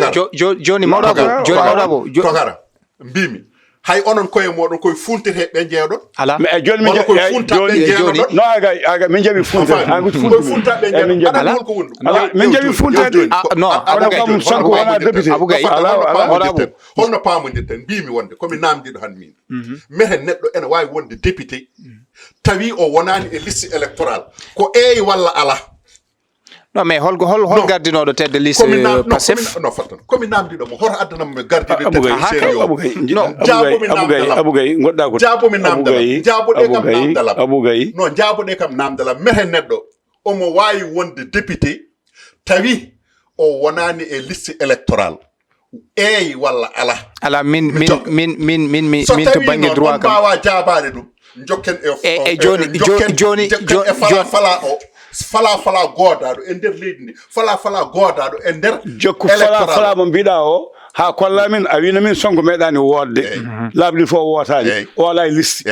joni mawɗabo togara mbimi hay onon koye moɗon koye funtete ɓe jeeɗon ala mais joni mi koye funtaɓe jeeɗon no aga min jaɓi funtade koye funtaɓe jeeɗon aɗa holko woni ala min jaɓi funtade non kam Sonko wona député holno pamodirten mbimi wonde komi namdiɗo han min mete neɗɗo ene wawi wonde député tawi o wonani e liste électoral ko eyi walla ala non mais hol gardinoɗo tedde liste Pastef no fattan komi namdiɗo mo hoto addanamo mi gardiɗo Abougay goɗɗa ko jaabomi namdalam jaaboɗe kam namdalam non jaaboɗe kam namdalam mete neɗɗo omo wawi wonde député tawi o wonani e liste électoral eyi walla ala min to banggue droit kam mbawa jaabade ɗum jokken e joni fala o fala godaɗo e nder leydi ndi fala godaɗo e nder jokku fala mo mbiɗa o ha kolla min a wino min Sonko meeɗani wodde laabi ɗi fof wotani o ala e liste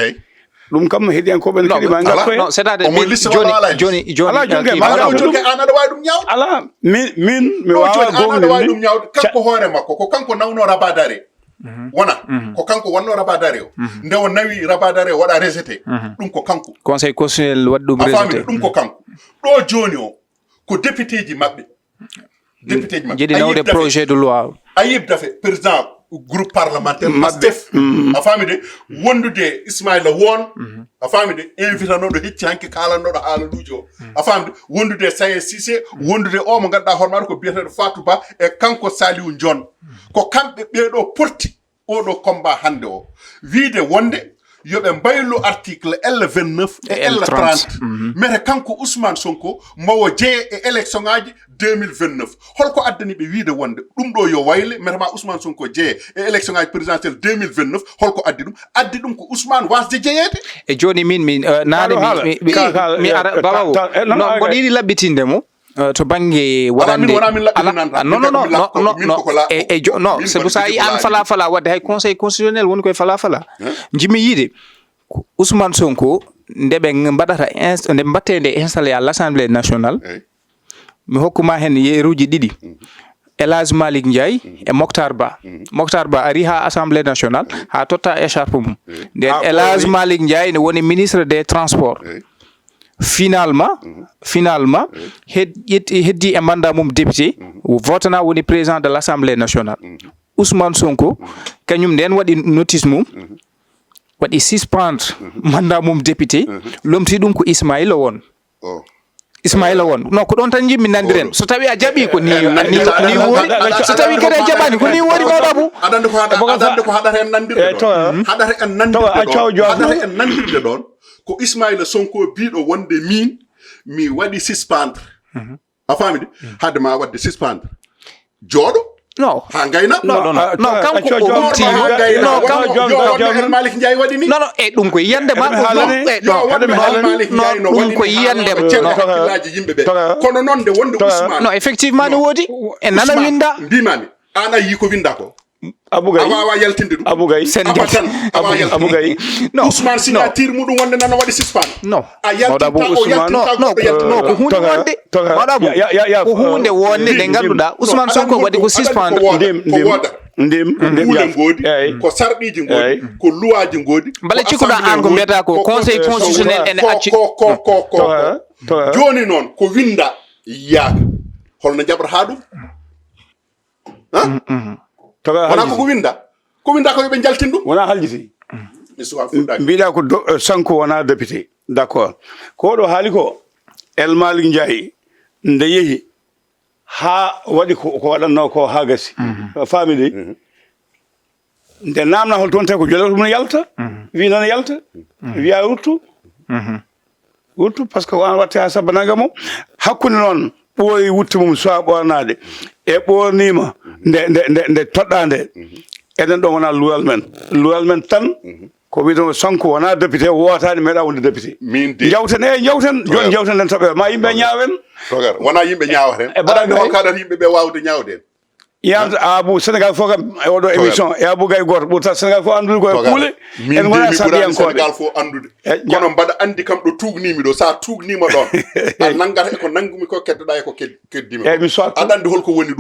ɗum kam heeɗiyankoɓe ne kadi ma gakkoye non c'est à dire joni ala jonge an aɗa wawi ɗum ñawde ala min mi wawa aɗa wawi ɗum ñawde kanko hoore makko ko kanko nawno rabadare wona ko kanko wonno rabadare o nde o nawi rabadare o waɗa rejeté ɗum ko kanko conseil constitutionnel waɗi ɗum rejeté ɗum ko kanko ɗo joni o ko député ji mabɓe jiɗi nawde projet de loi Ayib Daffé président groupe parlementaire Pastef a faami de wondude Ismaïla Won a faami de invitanoɗo hecci hanke kalannoɗo haalaluji o a faami de wondude Saye Cissé wondude o mo ganduɗa hooremaɗo ko biyeteɗo Fatou Ba e kanko Saliou Dione ko kamɓe ɓeeɗo porti oɗo combat hande o wiide wonde yoɓe mbaylu article L29 et L30 mete kanko Ousmane Sonko mawo jeeye e élection ngaji 2029 holko addani ɓe wiide wonde ɗum ɗo yo wayle mete ma Ousmane Sonko jeeye e élection ngaji présidentiel 2029 holko addi ɗum ko Ousmane wasde jeeyede e joni min nane mi ara babawo no mboɗo yiɗi laɓɓitinde mo to bange wadande non c'est pour ça an fala wadde hay conseil constitutionnel woni koy fala jimi yide Ousmane Sonko ndebe mbadata nde battende installé à l'Assemblée nationale mi hokkuma hen yeruji didi Elhadji Malick Ndiaye e Mokhtar Ba ari ha Assemblée nationale ha totta écharpe mum den Elhadji Malick Ndiaye ne woni ministre des transports finalement heddi e mandat mum député votana woni président de l'Assemblée nationale Ousmane Sonko kanyum den wadi notice mum wadi suspendre mandat mum député lomti dum ko Ismaïla won non ko don tan jimmi nandiren so tawi a jabi ko ni wori so tawi kede jabani ko ni wori mawdabu adande ko hadare en nandirde don ko Ismaïla Sonko biido wonde mi wadi suspendre a famidi hadde ma wadde suspendre jodo non ha gayna non kanko ko wonti kanko Malick Ndiaye wadi ni non e dum ko yande ma dum ko yande hakkillaji yimbe be kono non de wonde Ousmane non effectivement ne wodi e nana winda bimami ana yi ko winda ko Abougay awa yaltinde dum Abougay Abougay non Ousmane signature mudum wonde nana wadi suspend non a yaltinde ko hunde wonde madabu ko hunde wonde de ganduda Ousmane Sonko wadi ko suspend ndim ngodi ko sardiji ngodi ko luwaji ngodi bala cikuda an ko mbeta ko conseil constitutionnel en acci ko joni non ko winda yaaka holno jabra haadum wana ko winda ko yobe jaltindu wana haljiti mbiɗa ko Sonko wona député d'accord ko ɗo haali ko El Malick Ndiaye nde yehi ha waɗi ko waɗanno ko ha gasi famidi nde namna hol toon tawi ko jole mum yalta wi nan yalta wiya wurtu par ce que an watte ha sabbanaga mo hakkude noon ɓooyi wutte mum sowa ɓornade e ɓornima nde toɗɗa nde enen ɗon wona luwal men tan ko wiyeteno Sonko wona député wotani meeɗa wonde député jawten joni jawten nden toɓe ma yimɓe ñaawen wona yimɓe ñawaten aɗa hokkaɗat yimɓeɓe wawde ñawden yamta Abou Sénégal fof kam e oɗo émission e Abou Gaye goto ɓurta Sénégal fof andude koye kuule en gona saɗiyankoɓe Sénégal fof andude kono mbaɗa andi kam ɗo tugnimi ɗo sa tugnima ɗon a nangata eko nangumi ko keddoɗa eko keddimi aɗa andi holko woni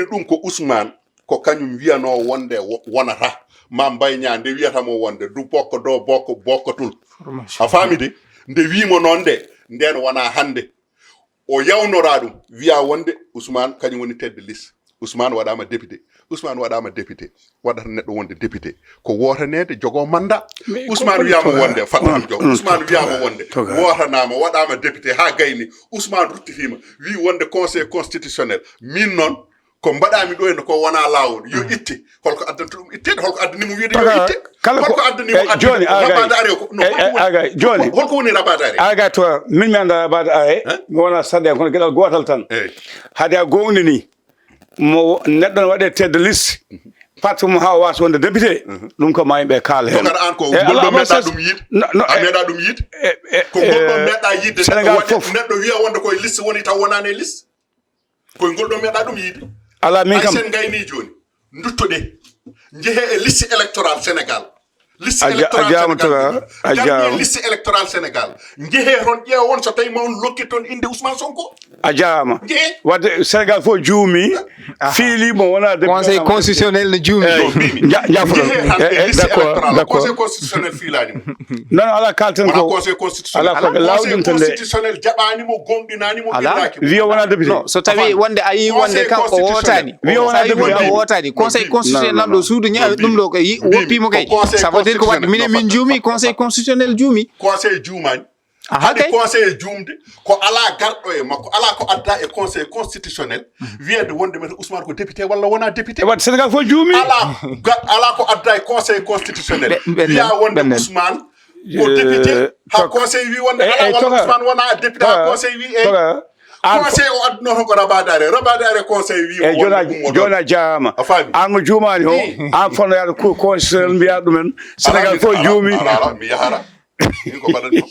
ɗum ko Ousmane ko kañum wiyano wonde wonata ma mbayña nde wiyatamo wonde du bokko do bokkotul a famide nde wimo noon de nden wona hande o yawnora ɗum wiya wonde Ousmane kañum woni tedde liste Ousmane waɗama député waɗata neɗɗo wonde député ko wotanede jogo manda Ousmane wiyama wonde fatam jogo Ousmane wiyama wonde wotanama waɗama député ha gayni Ousmane ruttitima wi wonde conseil constitutionnel min noon ko mbaɗami ɗo en ko wona lawol yo itte holko addanta ɗum ittede holko addanimo wiide yo itte holko addanimo joni rabade are joni holko woni rabade are aga to min mi anda rabade are mi wona saɗe kono gueɗal gotal tan haade a gonɗi ni mo neɗɗo ne waɗe tedde liste parti mum ha wasa wonde député ɗum ko ma yimɓe kaala hen an ko golɗo meɗɗa ɗum yiide a meeɗa ɗum yiide ko golɗo meeɗa yiide Sénégal fof neɗɗo wiya wonde koye liste woni taw wonani e liste koye golɗo meeɗa ɗum yiide ala min kam sen gayni joni duttoɗe jeehe e liste électorale Sénégal liste électorale Sénégal jeehe toon ƴeewa won so tawi ma on lokki toon inde Ousmane Sonko a jarama wadde Sénégal fof juumi fiilimo wona conseil constitutionnel ne juumi d'accord conseil constitutionnel fiilani mo non ala kalten ko conseil constitutionnel constitutionnel jaɓanimo gomɗinanimo ɓillaki wiyo wona député non so tawi wonde a yi wonde kanko wotani wiyo wona député wotani conseil constitutionnel nan ɗo suudu ñaawi ɗum ɗo ko woppimo kay ça veut dire ko wadde minen min juumi conseil constitutionnel juumi conseil juumani hade conseil jumde ko ala gardo e makko ala ko adda e conseil constitutionnel wiede wonde men Ousmane ko député walla wona député wat Sénégal fo juumi ala ko adda e conseil constitutionnel wiya wonde Ousmane ko député ha conseil wi wonde ala walla Ousmane wona député ha conseil wi e conseil o adduno ko rabadare conseil wi jona jaama an mo juumani ho an fonno yaade constitutionnel mbiya ɗumen Sénégal fo juumi mi yahara ko baɗani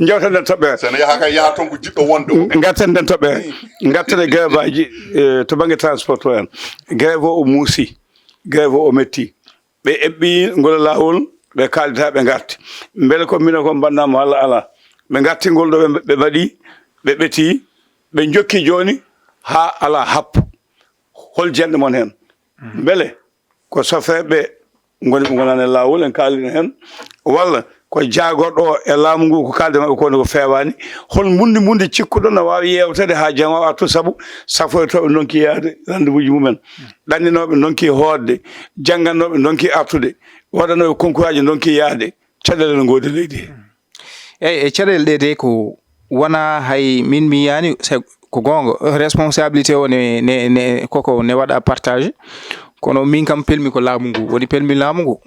jawtan den toɓɓere sene yaha kay yaha ton ko jiɗɗo wonde o garten den toɓɓere garten e grève aji to banggue transport o en grève o muusi grève o metti ɓe eɓɓi ngol lawol ɓe kaldita ɓe garti beele ko minen ko mbannama walla ala ɓe garti ngol ɗo ɓe mbaɗi ɓe ɓeti ɓe jokki joni ha ala happu hol jenɗe mon hen beele ko sofeɓe goni ɓe gonani lawol en kalino hen walla ko jagorɗo o e laamu ngu ko kalde mabɓe kone ko fewani hol mundi cikkuɗo no wawi yewtede ha jama wattu saabu safoytoɓe donki yaade rendez-vous ji mumen ɗanninoɓe donki hoodde jangganoɓe donki artude waɗanoɓe concours aji donki yaade caɗele no godi leydi he eyyi e caɗele ɗe de ko wona hay min mi yiyani ko gonga responsabilité o ne koko ne waɗa partage kono min kam pelmi ko laamu ngu woni pelmi laamu ngu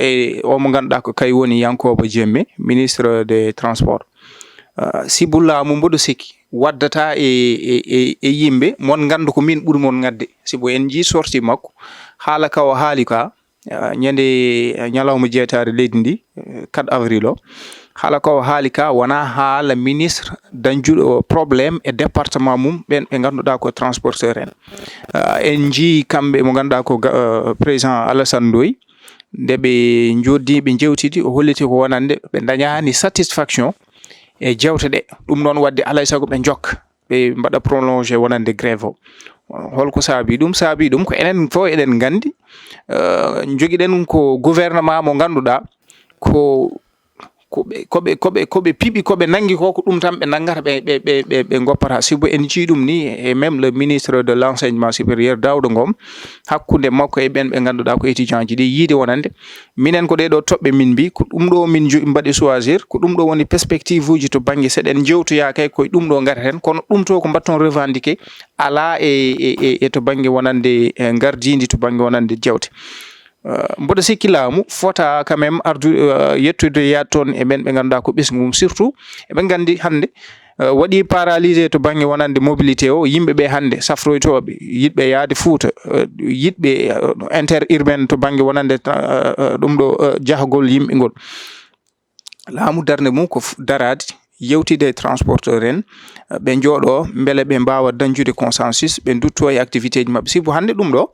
e o mo ganduɗa ko kay woni Yankoba Diémé ministre des transports sibu laamu mboɗo sikki waddata e yimɓe mon gandu ko min ɓuuri mon gadde sibo en jii sorti makko haala ka o haali ka ñande ñalawma jeetare leydi ndi 4 avril o haala ko haali ka wona haala ministre dañjuɗo probléme e département mum ɓen ɓe ganduɗa ko transporteur en en jii kamɓe mo ganduɗa ko président Alassane Ndoye nde ɓe joddi ɓe jewtidi o holliti ko wonande ɓe dañani satisfaction e jewte ɗe ɗum noon wadde alay saago ɓe jokka ɓe mbaɗa prolongé wonande grève o holko saabi ɗum ko enen fof eɗen gandi joguiɗen ko gouvernement mo ganduɗa koɓe piɓi koɓe nangi ko ɗum tan ɓe nangata ɓe goppata sibo en jii ɗum ni et même le ministre de l'enseignement supérieur Daouda Ngom hakkude makko e ɓen ɓe ganduɗa ko étudiant ji ɗi yiide wonande minen ko ɗeɗo toɓɓe min mbi ko ɗum ɗo min mbaɗi choisir ko ɗum ɗo woni perspective uji to banggue seɗen jewtoya kay koye ɗum ɗo gattaten kono ɗum to ko mbatton revendiqué ala e to banggue wonande gardidi to banggue wonande jewte mboɗo sikki laamu fota quand même ardu yettude yaade toon e ɓen ɓe ganduɗa ko ɓesgu mum surtout eɓen gandi hande waɗi paralysé to banggue wonande mobilité o yimɓeɓe hande safroytoɓe yiɗɓe yaade Fouta yiɗɓe interurbaine to banggue wonande ɗum ɗo jahagol yimɓe ngol laamu darde mum ko darade yewtide transporteur en ɓe jooɗo beele ɓe mbawa dañjude consensus ɓe dutto e activité ji mabɓe sibo hande ɗum ɗo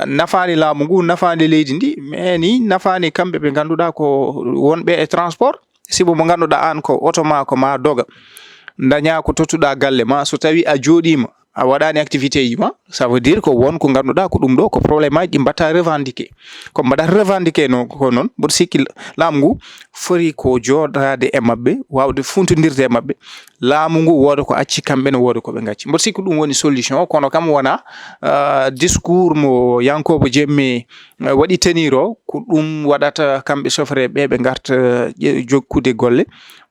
nafani laamu ngu nafani leydi ndi mais ni nafani kamɓe ɓe ganduɗa ko wonɓe e transport sibo mo ganduɗa an ko auto ma ko ma doga daña ko tottuɗa galle ma so tawi a jooɗima a waɗani activité ji ma ça veut dire ko won ko ganduɗa ko ɗum ɗo ko probléme aji ɗi mbatta revendiqué ko mbaɗata revendiqué no ko noon mboɗo sikki laamu ngu foti ko jooɗade e mabɓe wawde funtodirde e mabɓe laamu ngu wooda ko acci kamɓe ne wooda koɓe gacci mboɗo sikki ɗum woni solution kono kam wona discours mo Yankoba Diémé waɗi tenir o ko ɗum waɗata kamɓe chauffeur ɓe ɓe garta jokkude golle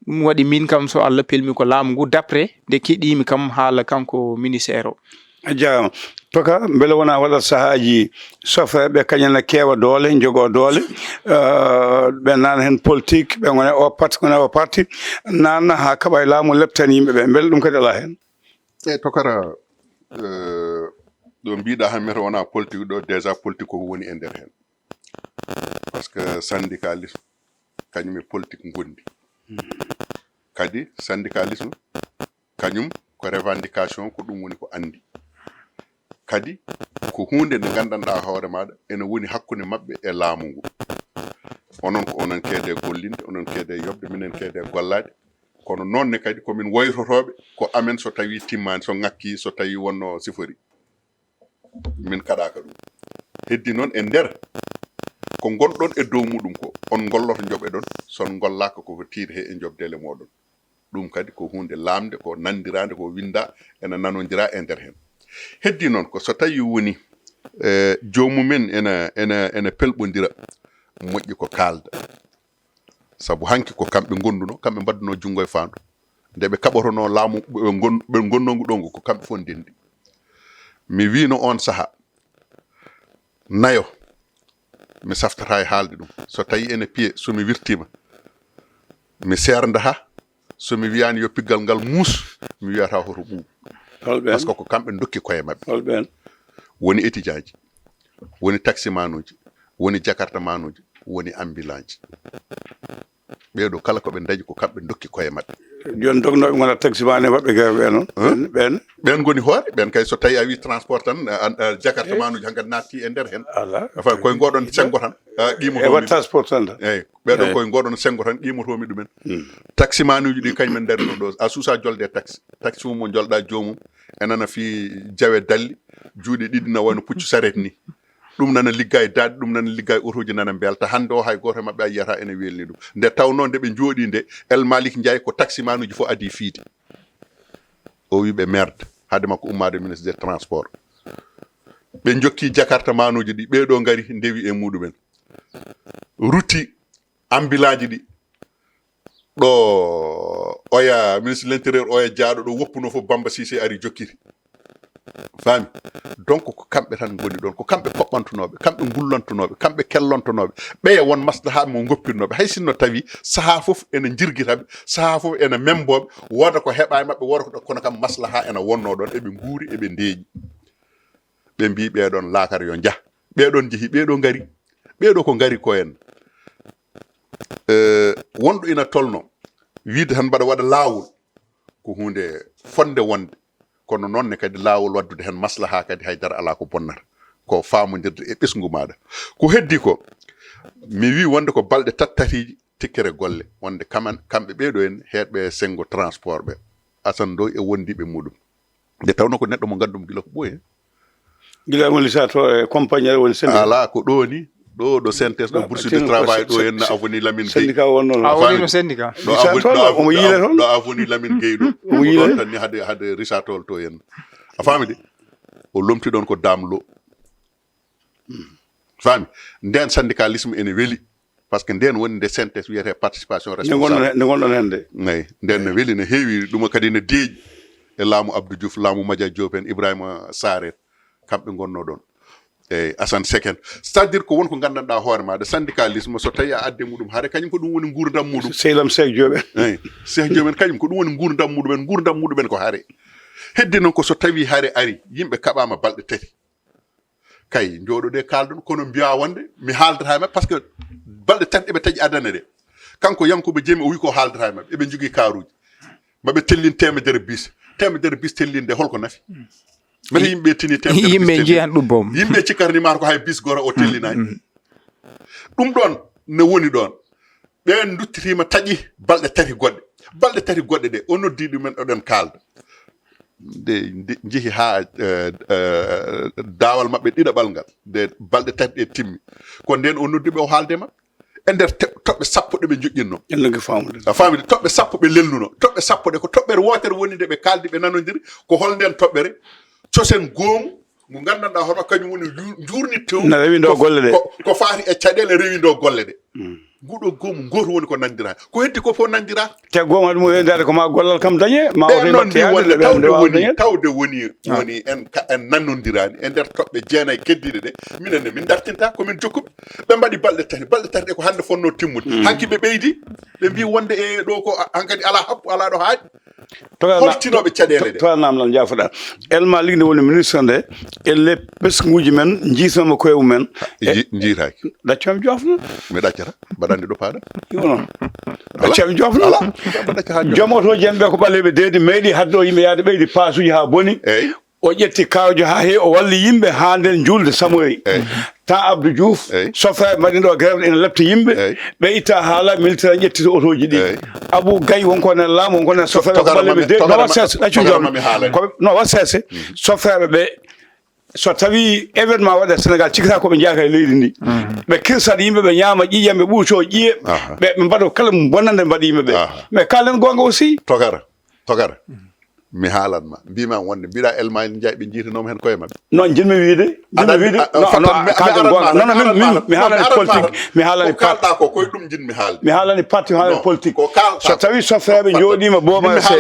ɗum waɗi min kam so Allah pelmi ko laamu ngu d'après nde keɗimi kam haala kanko ministére o a jarama toka beele wona waɗat sahaji chauffeur kañumne keewa doole jogo doole ɓe nana hen politique ɓe gone o parti gone o parti nanna ha kaɓa e laamu leptan yimɓeɓe beele ɗum kadi ala hen eyyi tokara ɗo mbiɗa hammete wona politique ɗo déjà politique koko woni e nder hen par ce que syndicalisme kañum e politique gondi kadi syndicalisme kañum ko revendication ko ɗum woni ko andi kadi ko hunde nde gandanɗa hoore maɗa ene woni hakkude mabɓe e laamu ngu onon ko onon keede gollinde onon keede yobde minen keede gollade kono nonne kadi komin woytotoɓe ko amen so tawi timmani so ngakki so tawi wonno sifori min kaɗaka ɗum heddi noon e nder ko gonɗon e dow muɗum ko on golloto joɓe ɗon son gollaka koko tiiri he e jobdele moɗon ɗum kadi ko hunde lamde ko nandirande ko winda ene nanodira e nder hen heddi noon ko so tawi woni jomumen ene pelɓodira moƴƴi ko kalda saabu hanki ko kamɓe gonduno kamɓe mbadduno junggo e fandu nde ɓe kaɓotono laamu ɓe gonnogu ɗongu ko kamɓe fof ndendi mi wino on saaha nayo mi saftata e haalde ɗum so tawi ene piye somi wirtima mi serda ha somi wiyani yo piggal ngal muus mi wiyata hoto ɓuuɓ par ce que ko kamɓe dokki koye mabɓe woni étudiant ji woni taxi manuji woni jakarta manuji woni ambulance ɓeeɗo kala ko ɓe dañi ko kamɓe dokki koye maɓɓe joni dognoɓe gona taxi mane maɓɓe gawe noon ɓen goni hoore ɓen kay so tawi a wi transport tan jakarta manuji hankkadi natti e nder hen afa koye ngoɗon sengo tan qimotomi transport tan eyyi ɓeɗo koye ngoɗon sengo tan qimotomi ɗumen taxi manuji ɗi kañumen darino ɗo a suusa jolde taxi mum mo jolɗa jomum enana fi jawe dalli juuɗe ɗiɗi na wayno puccu saret ni ɗum nana ligga e daɗi ɗum nana ligga e otoji nana belta hande o hay goto mabɓe a yiyata ene welni ɗum nde tawno nde ɓe jooɗi nde El Malick Ndiaye ko taxi manuji fof adi fiide o wi ɓe merde hade makko ummade ministre des transport ɓe jokki jakarta manuji ɗi ɓeɗo gari ndewi e muɗumen rutti ambulanji ɗi ɗo oya ministre de l'intérieur oya jaaɗo ɗo woppuno fof Bamba Cissé ari jokkiri faami donc ko kamɓe tan goni ɗon ko kamɓe poɓɓantunoɓe kamɓe gullantunoɓe kamɓe kellontonoɓe ɓeya won maslaha mo goppirnoɓe hay sinno tawi saaha fof ene jirguitaɓe saaha fof ene memboɓe woda ko heɓa e mabɓe woda kono kam maslaha ene wonno ɗon eɓe guuri eɓe ndeeƴi ɓe mbi ɓeɗon laakar yo jah ɓeɗon jeehi ɓeɗo gari ɓeɗo ko gari ko en wonɗo ina tolno wiide tan mbaɗa waɗa laawol ko hunde fonde wonde kono noonne kadi laawol waddude hen maslaha kadi haydara ala ko bonnata ko faamodirde e ɓesgu maɗa ko heddi ko mi wi wonde ko balɗe tattatiji tikkere golle wonde kamɓe ɓeɗo en heɗɓe sengo transport ɓe Assane Ndoye e wondiɓe muɗum nde tawno ko neɗɗo mo ganndum gila ko ɓooyi gila mo lisato e compagnie woni syndicat ala ko ɗo ni ɗo CNTS ɗo bourse de travail ɗo henna Avenue Lamine Gueye syndicat wonno awoni no syndicat ɗo Avenue Lamine Gueye ɗo ɗon tan ni hade risatol to henna a faami de o lomti ɗon ko damlo faami nden syndicalisme ene weeli par ce que nden woni nde CNTS wiyete participation responsable nde gonɗon hende eyi nden ne weeli ne heewi ɗum kadi ne deeƴi e laamu Abdou Diouf laamu Madia Diop en Ibrahima Sarr kamɓe gonno ɗon e Assane Seken c'est à dire ko wonko gandanɗa hoore maɗa syndicalisme so tawi a adde muɗum haade kañum ko ɗum woni gurdam muɗum sehlam Cheikh Diop eyi Cheikh Diop en kañum ko ɗum woni gurdam muɗumen ko haare heddi noon ko so tawi haare ari yimɓe kaɓama balɗe tati kay jooɗoɗe kalɗon kono mbiya wonde mi haaldata e mabɓe par ce que balɗe tati eɓe taƴi adana ɗe kanko Yankuba Diémy o wi ko haaldata e mabɓe eɓe jogui karuji maɓe tellin temedere bis tellinde holko nafi mete yimɓe tini yimɓe jiyan ɗum bom yimɓe cikkarnimata ko hay bis goro o tellinani ɗum ɗon ne woni ɗon ɓen duttitima taƴi balɗe tati goɗɗe ɗe o noddi ɗumen oɗon kalda nde jeehi ha dawal mabɓe ɗiɗaɓal ngal nde balɗe tati ɗe timmi ko nden o noddiɓe o haalde mabɓe e nder toɓɓe sappo ɗe ɓe joƴƴinno elligi famude a famide toɓɓe sappo ɓe lelnuno toɓɓe sappo ɗe ko toɓɓere wotere woni nde ɓe kaldi ɓe nanodiri ko hol nden toɓɓere cosen goomu mo gandanɗa hono kañum woni jurnittew na rewindo golle ɗe ko faati e caɗele rewindo golle ɗe nguɗo goomu goto woni ko nandira ko heddi ko fof nandira te gooma ɗum hedade ko ma gollal kam dañe ma tawde woni en nannodirani e nder toɓɓe jeenayyi keddiɗe ɗe minenne min dartinta komin jokkuɓe ɓe mbaɗi balɗe tati ɗe ko hande fonno timmude hanki ɓe ɓeydi ɓe mbi wonde e ɗo ko hankadi ala happu ala ɗo haaji holtinoɓe caɗele ɗe to namdal jafoɗa El Malick nde woni ministre nde elle ɓesguji men jiitnoma koye mumen jiitaki ɗaccami jofno mi ɗaccata mbaɗandi ɗo paaɗa non ɗaccami jofno joom otoji en ɓe ko ɓaleɓe deedi meeɗi hadde o yimɓe yaade ɓeydi pasuji ha boni o ƴetti kawjo ha heewi o walli yimɓe ha nden julde samoyi temps Abdou Diouf sofra mbaɗino grève ene lepta yimɓe ɓe itta haala militaire ƴettita otoji ɗi Abou Gaye wonko nen laamu wonko nen sofraɓe ko ɓaleɓe deedi no wat sese ɗaccu jom no wat sese sofraɓe ɓe so tawi événement waɗa Sénégal cikkata koɓe jaaka e leydi ndi ɓe kirsat yimɓe ɓe ñaama ƴiƴam ɓe ɓuuco ƴiye ɓe mbaɗa kala bonnande mbaɗa yimɓeɓe mais kalen gonga aussi togara mi haalanma mbima wonde mbiɗa El Malick Ndiaye ɓe jiitanoma hen koye mabɓe non jinmi wiide kalden gonga non mi haalani politique mi haalani kalɗa ko koye ɗum jinmi haalde mi haalani parti mi haalani politique so tawi sofreɓe jooɗima booma se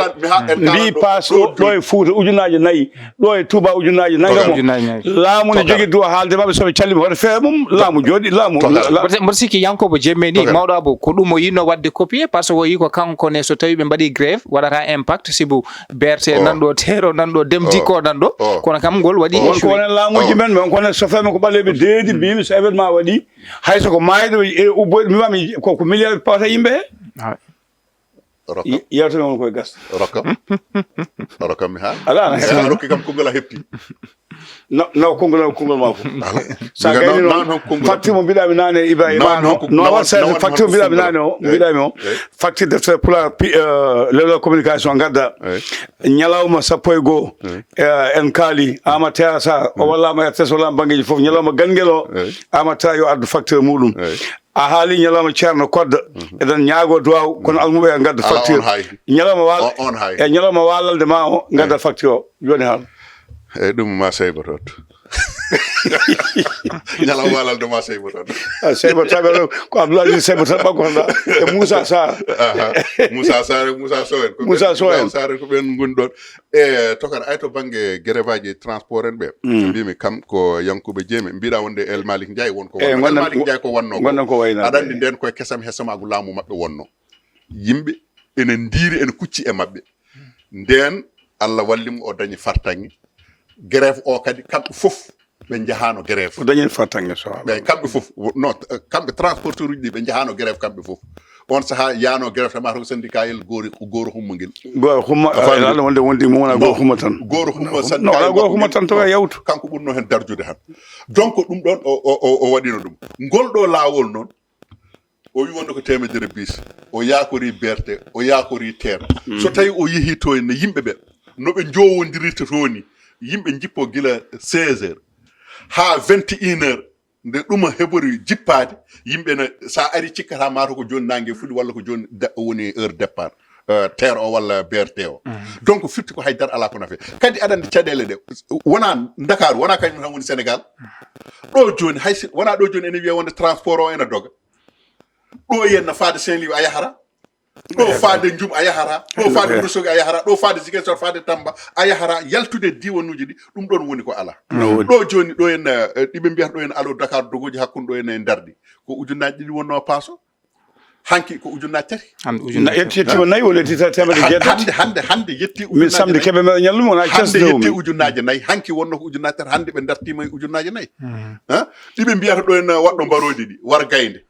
mbi passe ɗo e Fouta ujunaje 4 ɗo e Touba ujunaje nagamo laamu ne jogui droit haalde mabɓe soɓe callima waɗa feere mum laamu jooɗi laamu mboɗo sikki Yankoba Diémy ni mawɗo Abou ko ɗum o yinno wadde copier par ce que o yi ko kankone so tawi ɓe mbaɗi grève waɗata impact sibo BRT nanɗo tero nanɗo demdi ko nanɗo kono kam ngol waɗi ko wona laamuji men mais kono so fami ko ɓaleɓe deedi mbimi so événement waɗi hayso ko mayɗo e ubboyɗo mi wami ko milliard pawata yimɓe he yewtere on koye gas rokka mi ha ala rokki kam konngol a hepti no konngol ma fof sa gayni noon facture mo mbiɗami nane Ibrahima no waɗa facture mo mbiɗami nane o mbiɗami o facture deftere pula lelo communication gadda ñalawma sappo e goho en kaali Amatara Sarr o wallama RTS wallama banggueji foof ñalawma ganguel o Amatara yo addu facture muɗum a haali ñalawma ceerno kodda eɗen ñaago duwaw kono almuɓe e gadda facture ñalawma walalde ma o gadda facture o joni haal eyyi ɗum ma seyba tot ñalawma walalde ma seyba tot seyba taɓe ko Abdoulaye seyba tan ɓaggotoɗa e Moussa Sarr Moussa Sow en Sarr ko ɓen goni ɗon e tokara ay to banggue grève aji transport en ɓe mbimi kam ko yankuɓe jeemi mbiɗa wonde El Malick Ndiaye wonko El Malick Ndiaye ko wonno ko wayna aɗa andi nden koye kesam hesamagu laamu mabɓe wonno yimɓe ene ndiiri ene kucci e mabɓe nden Allah wallimo o dañi fartange grève o kadi kamɓe fof ɓe jahano grève o dañi fartange so ɓe kamɓe fof non kamɓe transporteur uji ɗi ɓe jahano grève kamɓe fof on saha yano grève tamata ko syndicat el gooro humma ngel gooro humma ala wonde wondi mo wona gooro humma tan gooro humma syndicat non ala gooro humma tan to yawtu kanko ɓurno hen darjude han donc ɗum ɗon o waɗino ɗum ngol ɗo laawol noon o wi wonde ko temedere bis o yakori BRT o yakori TER so tawi o yeehi to ne yimɓe ɓe noɓe jowodirta to ni yimɓe jippo gila 16 heures ha 21 heures nde ɗuma heɓori jippade yimɓe ne sa ari cikkata mata ko joni nangue fuɗi walla ko joni woni heure départ TER o walla BRT o donc firti ko haydara ala ko nafe kadi aɗa andi caɗele ɗe wona Dakar wona kañum tan woni Sénégal ɗo joni hay wona ɗo joni ene wiya wonde transport o ene doga ɗo henna faade Saint-Louis a yahata ɗo faade Djoum a yahata ɗo faade Ourossogui a yahata ɗo faade Ziguinchor faade Tamba a yahata yaltude diwanuji ɗi ɗum ɗon woni ko ala ɗo joni ɗo henna ɗiɓe mbiyata ɗo henna alo Dakar dogoji hakkude ɗo henna e darɗi ko ujunnaji ɗiɗi wonno paaso hanki ko ujunnaji tati yettima nayyi walla yettita temedde jeetati hande yetti min samedi keɓe meɗa ñalluma wona hande yetti ujunnaji nayyi hanki wonno ko ujunnaji tati hande ɓe dartima e ujunnaji nayyi ɗiɓe mbiyata ɗo henna waɗɗo mbaroji ɗi war gaynde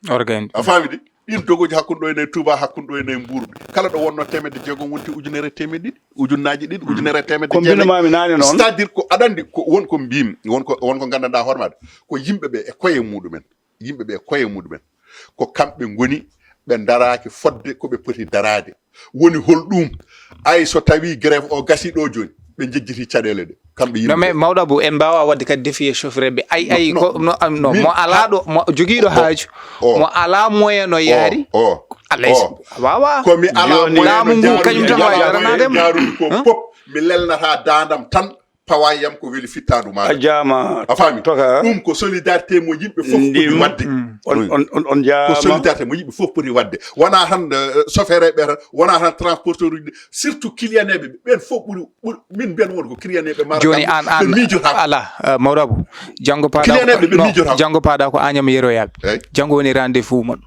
a faami ɗi ɗin dogoji hakkude ɗo ene Touba hakkude ɗo ene Mbour kala ɗo wonno temedde jeegom wonti ujunere temedde ɗiɗi ujunnaji ɗiɗi ujunere temedde ko mbinamami nane noon c'est à dire ko aɗa andi ko wonko mbimi wonko gandanɗa hooremaɗa ko yimɓeɓe e koye muɗumen yimɓeɓe e koye muɗumen ko kamɓe goni ɓe daraki fodde koɓe poti darade woni holɗum ay so tawi grève o gasi ɗo joni ɓe jejjiti caɗele ɗe kamɓe yimɓe non mais mawɗo Abou en mbawa wadde kadi défier chauffeur ɓe ay ko no mo ala ɗo mo joguiɗo haaju mo ala moyen no yaari alay wawa komi ala laamu ngu kañum tan wawi daranadema jaarumi ko pop mi lelnata dandam tan pawa yam ko weli fittadu ma a jaama a faami toka ɗum ko solidarité mo yimɓe fof poti wadde on jaama ko solidarité mo yimɓe fof poti wadde wona tan chauffeur eɓe tan wona tan transporteur uji surtout client eɓe ɓen fof ɓuri min mbiyan won ko client eɓe mara joni an ala mawɗo Abou janggo paɗa ko Agname yeroyaɓe janggo woni rendez-vous moɗon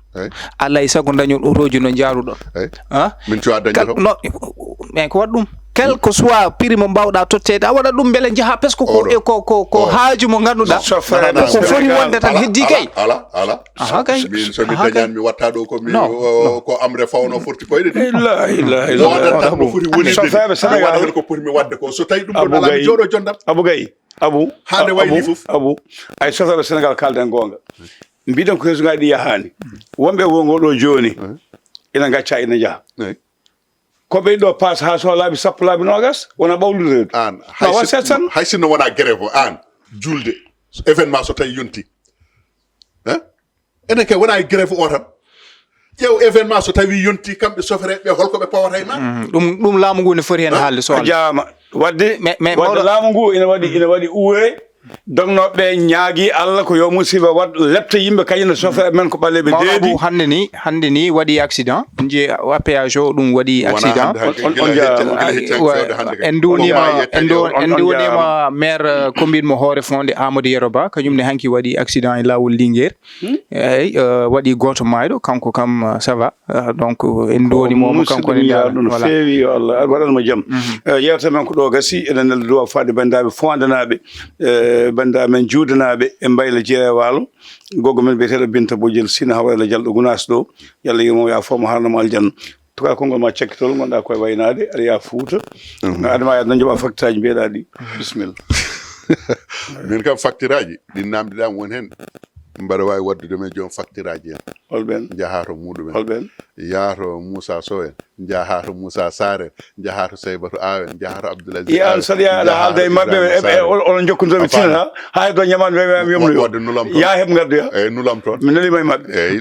Allah e sago dañol otoji no jaaruɗon min cuwa dañoto mais ko waɗa ɗum quel que soit prix mo mbawɗa tottede a waɗa ɗum beele jaaha presque ko haaju mo ganduɗa ko foti wonde tan heddi kay ala min somi dañani mi watta ɗo ko amre fawno forti koyɗe illa tan mo foti wonide hen ko poti mi wadde ko so tawi ɗum ɗon ala mi jooɗo jondam Abou hande wayni fof Abou ay chauffeur Sénégal kalden gonga mbiɗen ko réseau ngaji ɗi yahani wonɓe wongo ɗo joni ina gacca ina jaaha ko ɓeyɗo passe ha so laabi sappo laabi nogas wona ɓawlude an tan hay sinno wona grève o an julde événement so tawi yonti enen kay wona grève o tan ƴeew événement so tawi yonti kamɓe chauffeur ɓe holko ɓe pawata e ma ɗum laamu ngu ne foti hen haalde so jaama wadde laamu ngu ina waɗi uwe donnoɓe ñaagui Allah ko yo musiba wat lepta yimɓe kañum chauffeur men ko ɓaleɓe deedi hande ni waɗi accident je wa péage o ɗum waɗi accident en duunima maire commune mo Horefonde Amadou Yero Ba kañumne hanki waɗi accident e lawol Linguére eyyi waɗi goto mayɗo kanko kam ça va donc en duunimomo kanko ne ɗum feewi yo Allah waɗanmo jaam yewta men ko ɗo gasi enen nelda duwa fade bandaɓe fondanaɓe bandaɓe men juudanaɓe e mbayla jeere walo gogo men biyeteɗo Binta Bojel Sina Hawrela Jalɗo Gunas ɗo yalla yimo ya fomo harnamo aljanna to ka konngol ma cakkitol gonɗa koye waynade aɗa ya Fouta adama adna joɓa facture aji mbiyeɗa ɗi bisimilla min kam facture aji ɗi namdiɗama woni hen mbaɗa wawi waddude men joom facture aji en holɓen jaha to muɗumen holɓen yaato Moussa Sow en jaha to Moussa Sarr en jaha to Saybatou Aw en jaha to Abdoulaziz an saɗa aɗa haalda e mabɓe onon jokkodiriɓe tinata hay do ñamande ɓe yomno wadde nulam ya heɓ gaddoya eyyi nulam toon mi nanima e mabɓe eyyi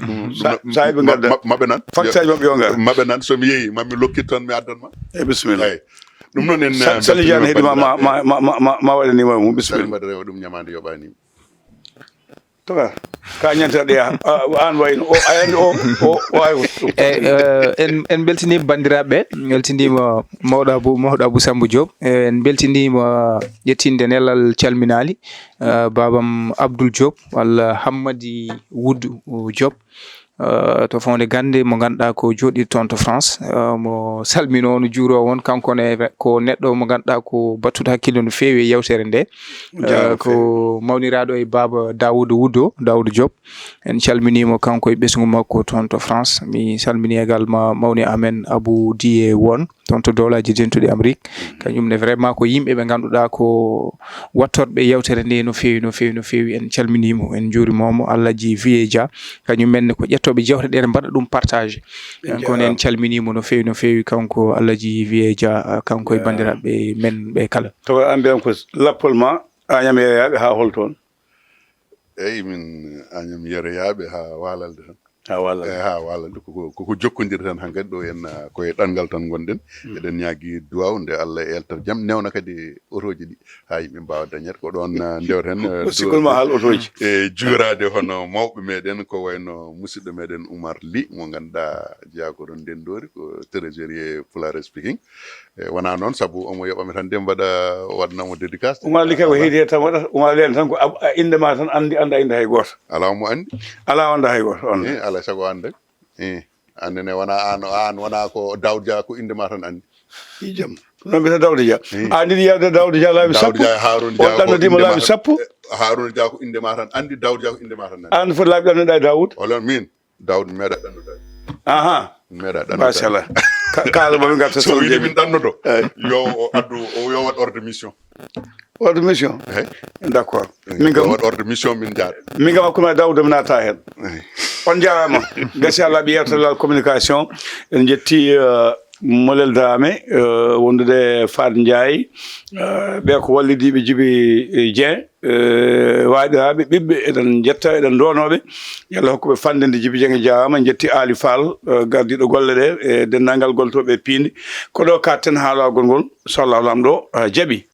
sa heɓe gadda mabɓe nan facture mabɓe yo gar mabɓe nan somi yeehi mami lokkit toon mi addanma eyyi bisimilla eyyi ɗum noon en Sali Diane heeɗima ma waɗanima mum bisimilla mbaɗa rewa ɗum ñamande yoɓanima toka ka ñantaɗe an wayno o ayande o en beltinima bandiraɓe beltinima mawɗo Abou Samba Diop en beltinima ƴettinde nelal calminali babam Abdoul Diop walla Hammadi Woudou Diop to fonde gande mo ganduɗa ko joɗi toon to France mo salmino no juuro won kankone ko neɗɗo mo ganduɗa ko battude hakkille no feewi e yewtere nde ko mawniraɗo e baba Daoudou Diop en calminimo kanko e ɓesgu makko toon to France mi salmini également mawni amen Abou Diye won toon to dowlaji dentuɗe Amérique kañumne vraiment ko yimɓe ɓe ganduɗa ko wattorɓe yewtere nde no feewi en calminimo en juurimomo Allahji Viye Dia kañumenne ko ƴettoɓe jewte ɗe mbaɗa ɗum partage kono en calminimo no feewi kanko Allahji Viye Dia kanko e bandiraɓe men ɓe kala to an mbiyam ko lappol ma Agnam Yeroyaɓe ha hol toon eyyi min Agnam Yeroyaɓe ha walalde tan ha walalde koko jokkodiri tan hankkadi ɗo en koye ɗanngal tan gonɗen eɗen ñaagui duwaw nde Allah eltat jaam newna kadi otoji ɗi ha yimɓe mbawa dañede ko ɗon ndewten sikkulma haal otoji e juurade hono mawɓe meɗen ko wayno musidɗo meɗen Oumar Ly mo ganduɗa jeeya ko ɗon ndendori ko trésorier Pulare speaking wona noon saabu omo yoɓami tan nde mbaɗa waɗnamo dédicace Oumar Ly kay ko heedi tan waɗata Oumar Ly tan ko indema tan anda inde hay goto ala mo andi ala anda hay goto on alay sago ande andene wona an wona ko Daoud Dia ko indema tan andi i jaam noon mbiyata Daoud Dia an ɗiɗi yewde Daoud Dia laabi sappo Harouna Dia on ɗannodima laabi sappo Harouna Dia ko indema tan andi Daoud Dia ko indema tan andi an foti laabi ɗannoɗa e Daoud olon min Daoud meeɗa ɗannoɗa aha meeɗa ɗannoɗa machallah kala momin garta so wiɗi min ɗannoɗo yo o addu o yo waɗ ordre mission d' accord min kam waɗ ordre mission min jaaɗa min kam hakkude Daoud mi naata hen on jarama gasi Allah ɓe yewtere communication en jetti Molel Dramé wondude Fad Ndiaye ɓe ko wallidiɓe Djiby Dieng waɗiraɓe ɓiɓɓe eɗen jetta eɗen donoɓe yalla hokkuɓe fandinde Djiby Dieng jarama en jetti Ali Fall gardiɗo golle ɗe e dennangal goltoɓe piinde ko ɗo katten haalagol ngol so Allah lamɗo jaaɓi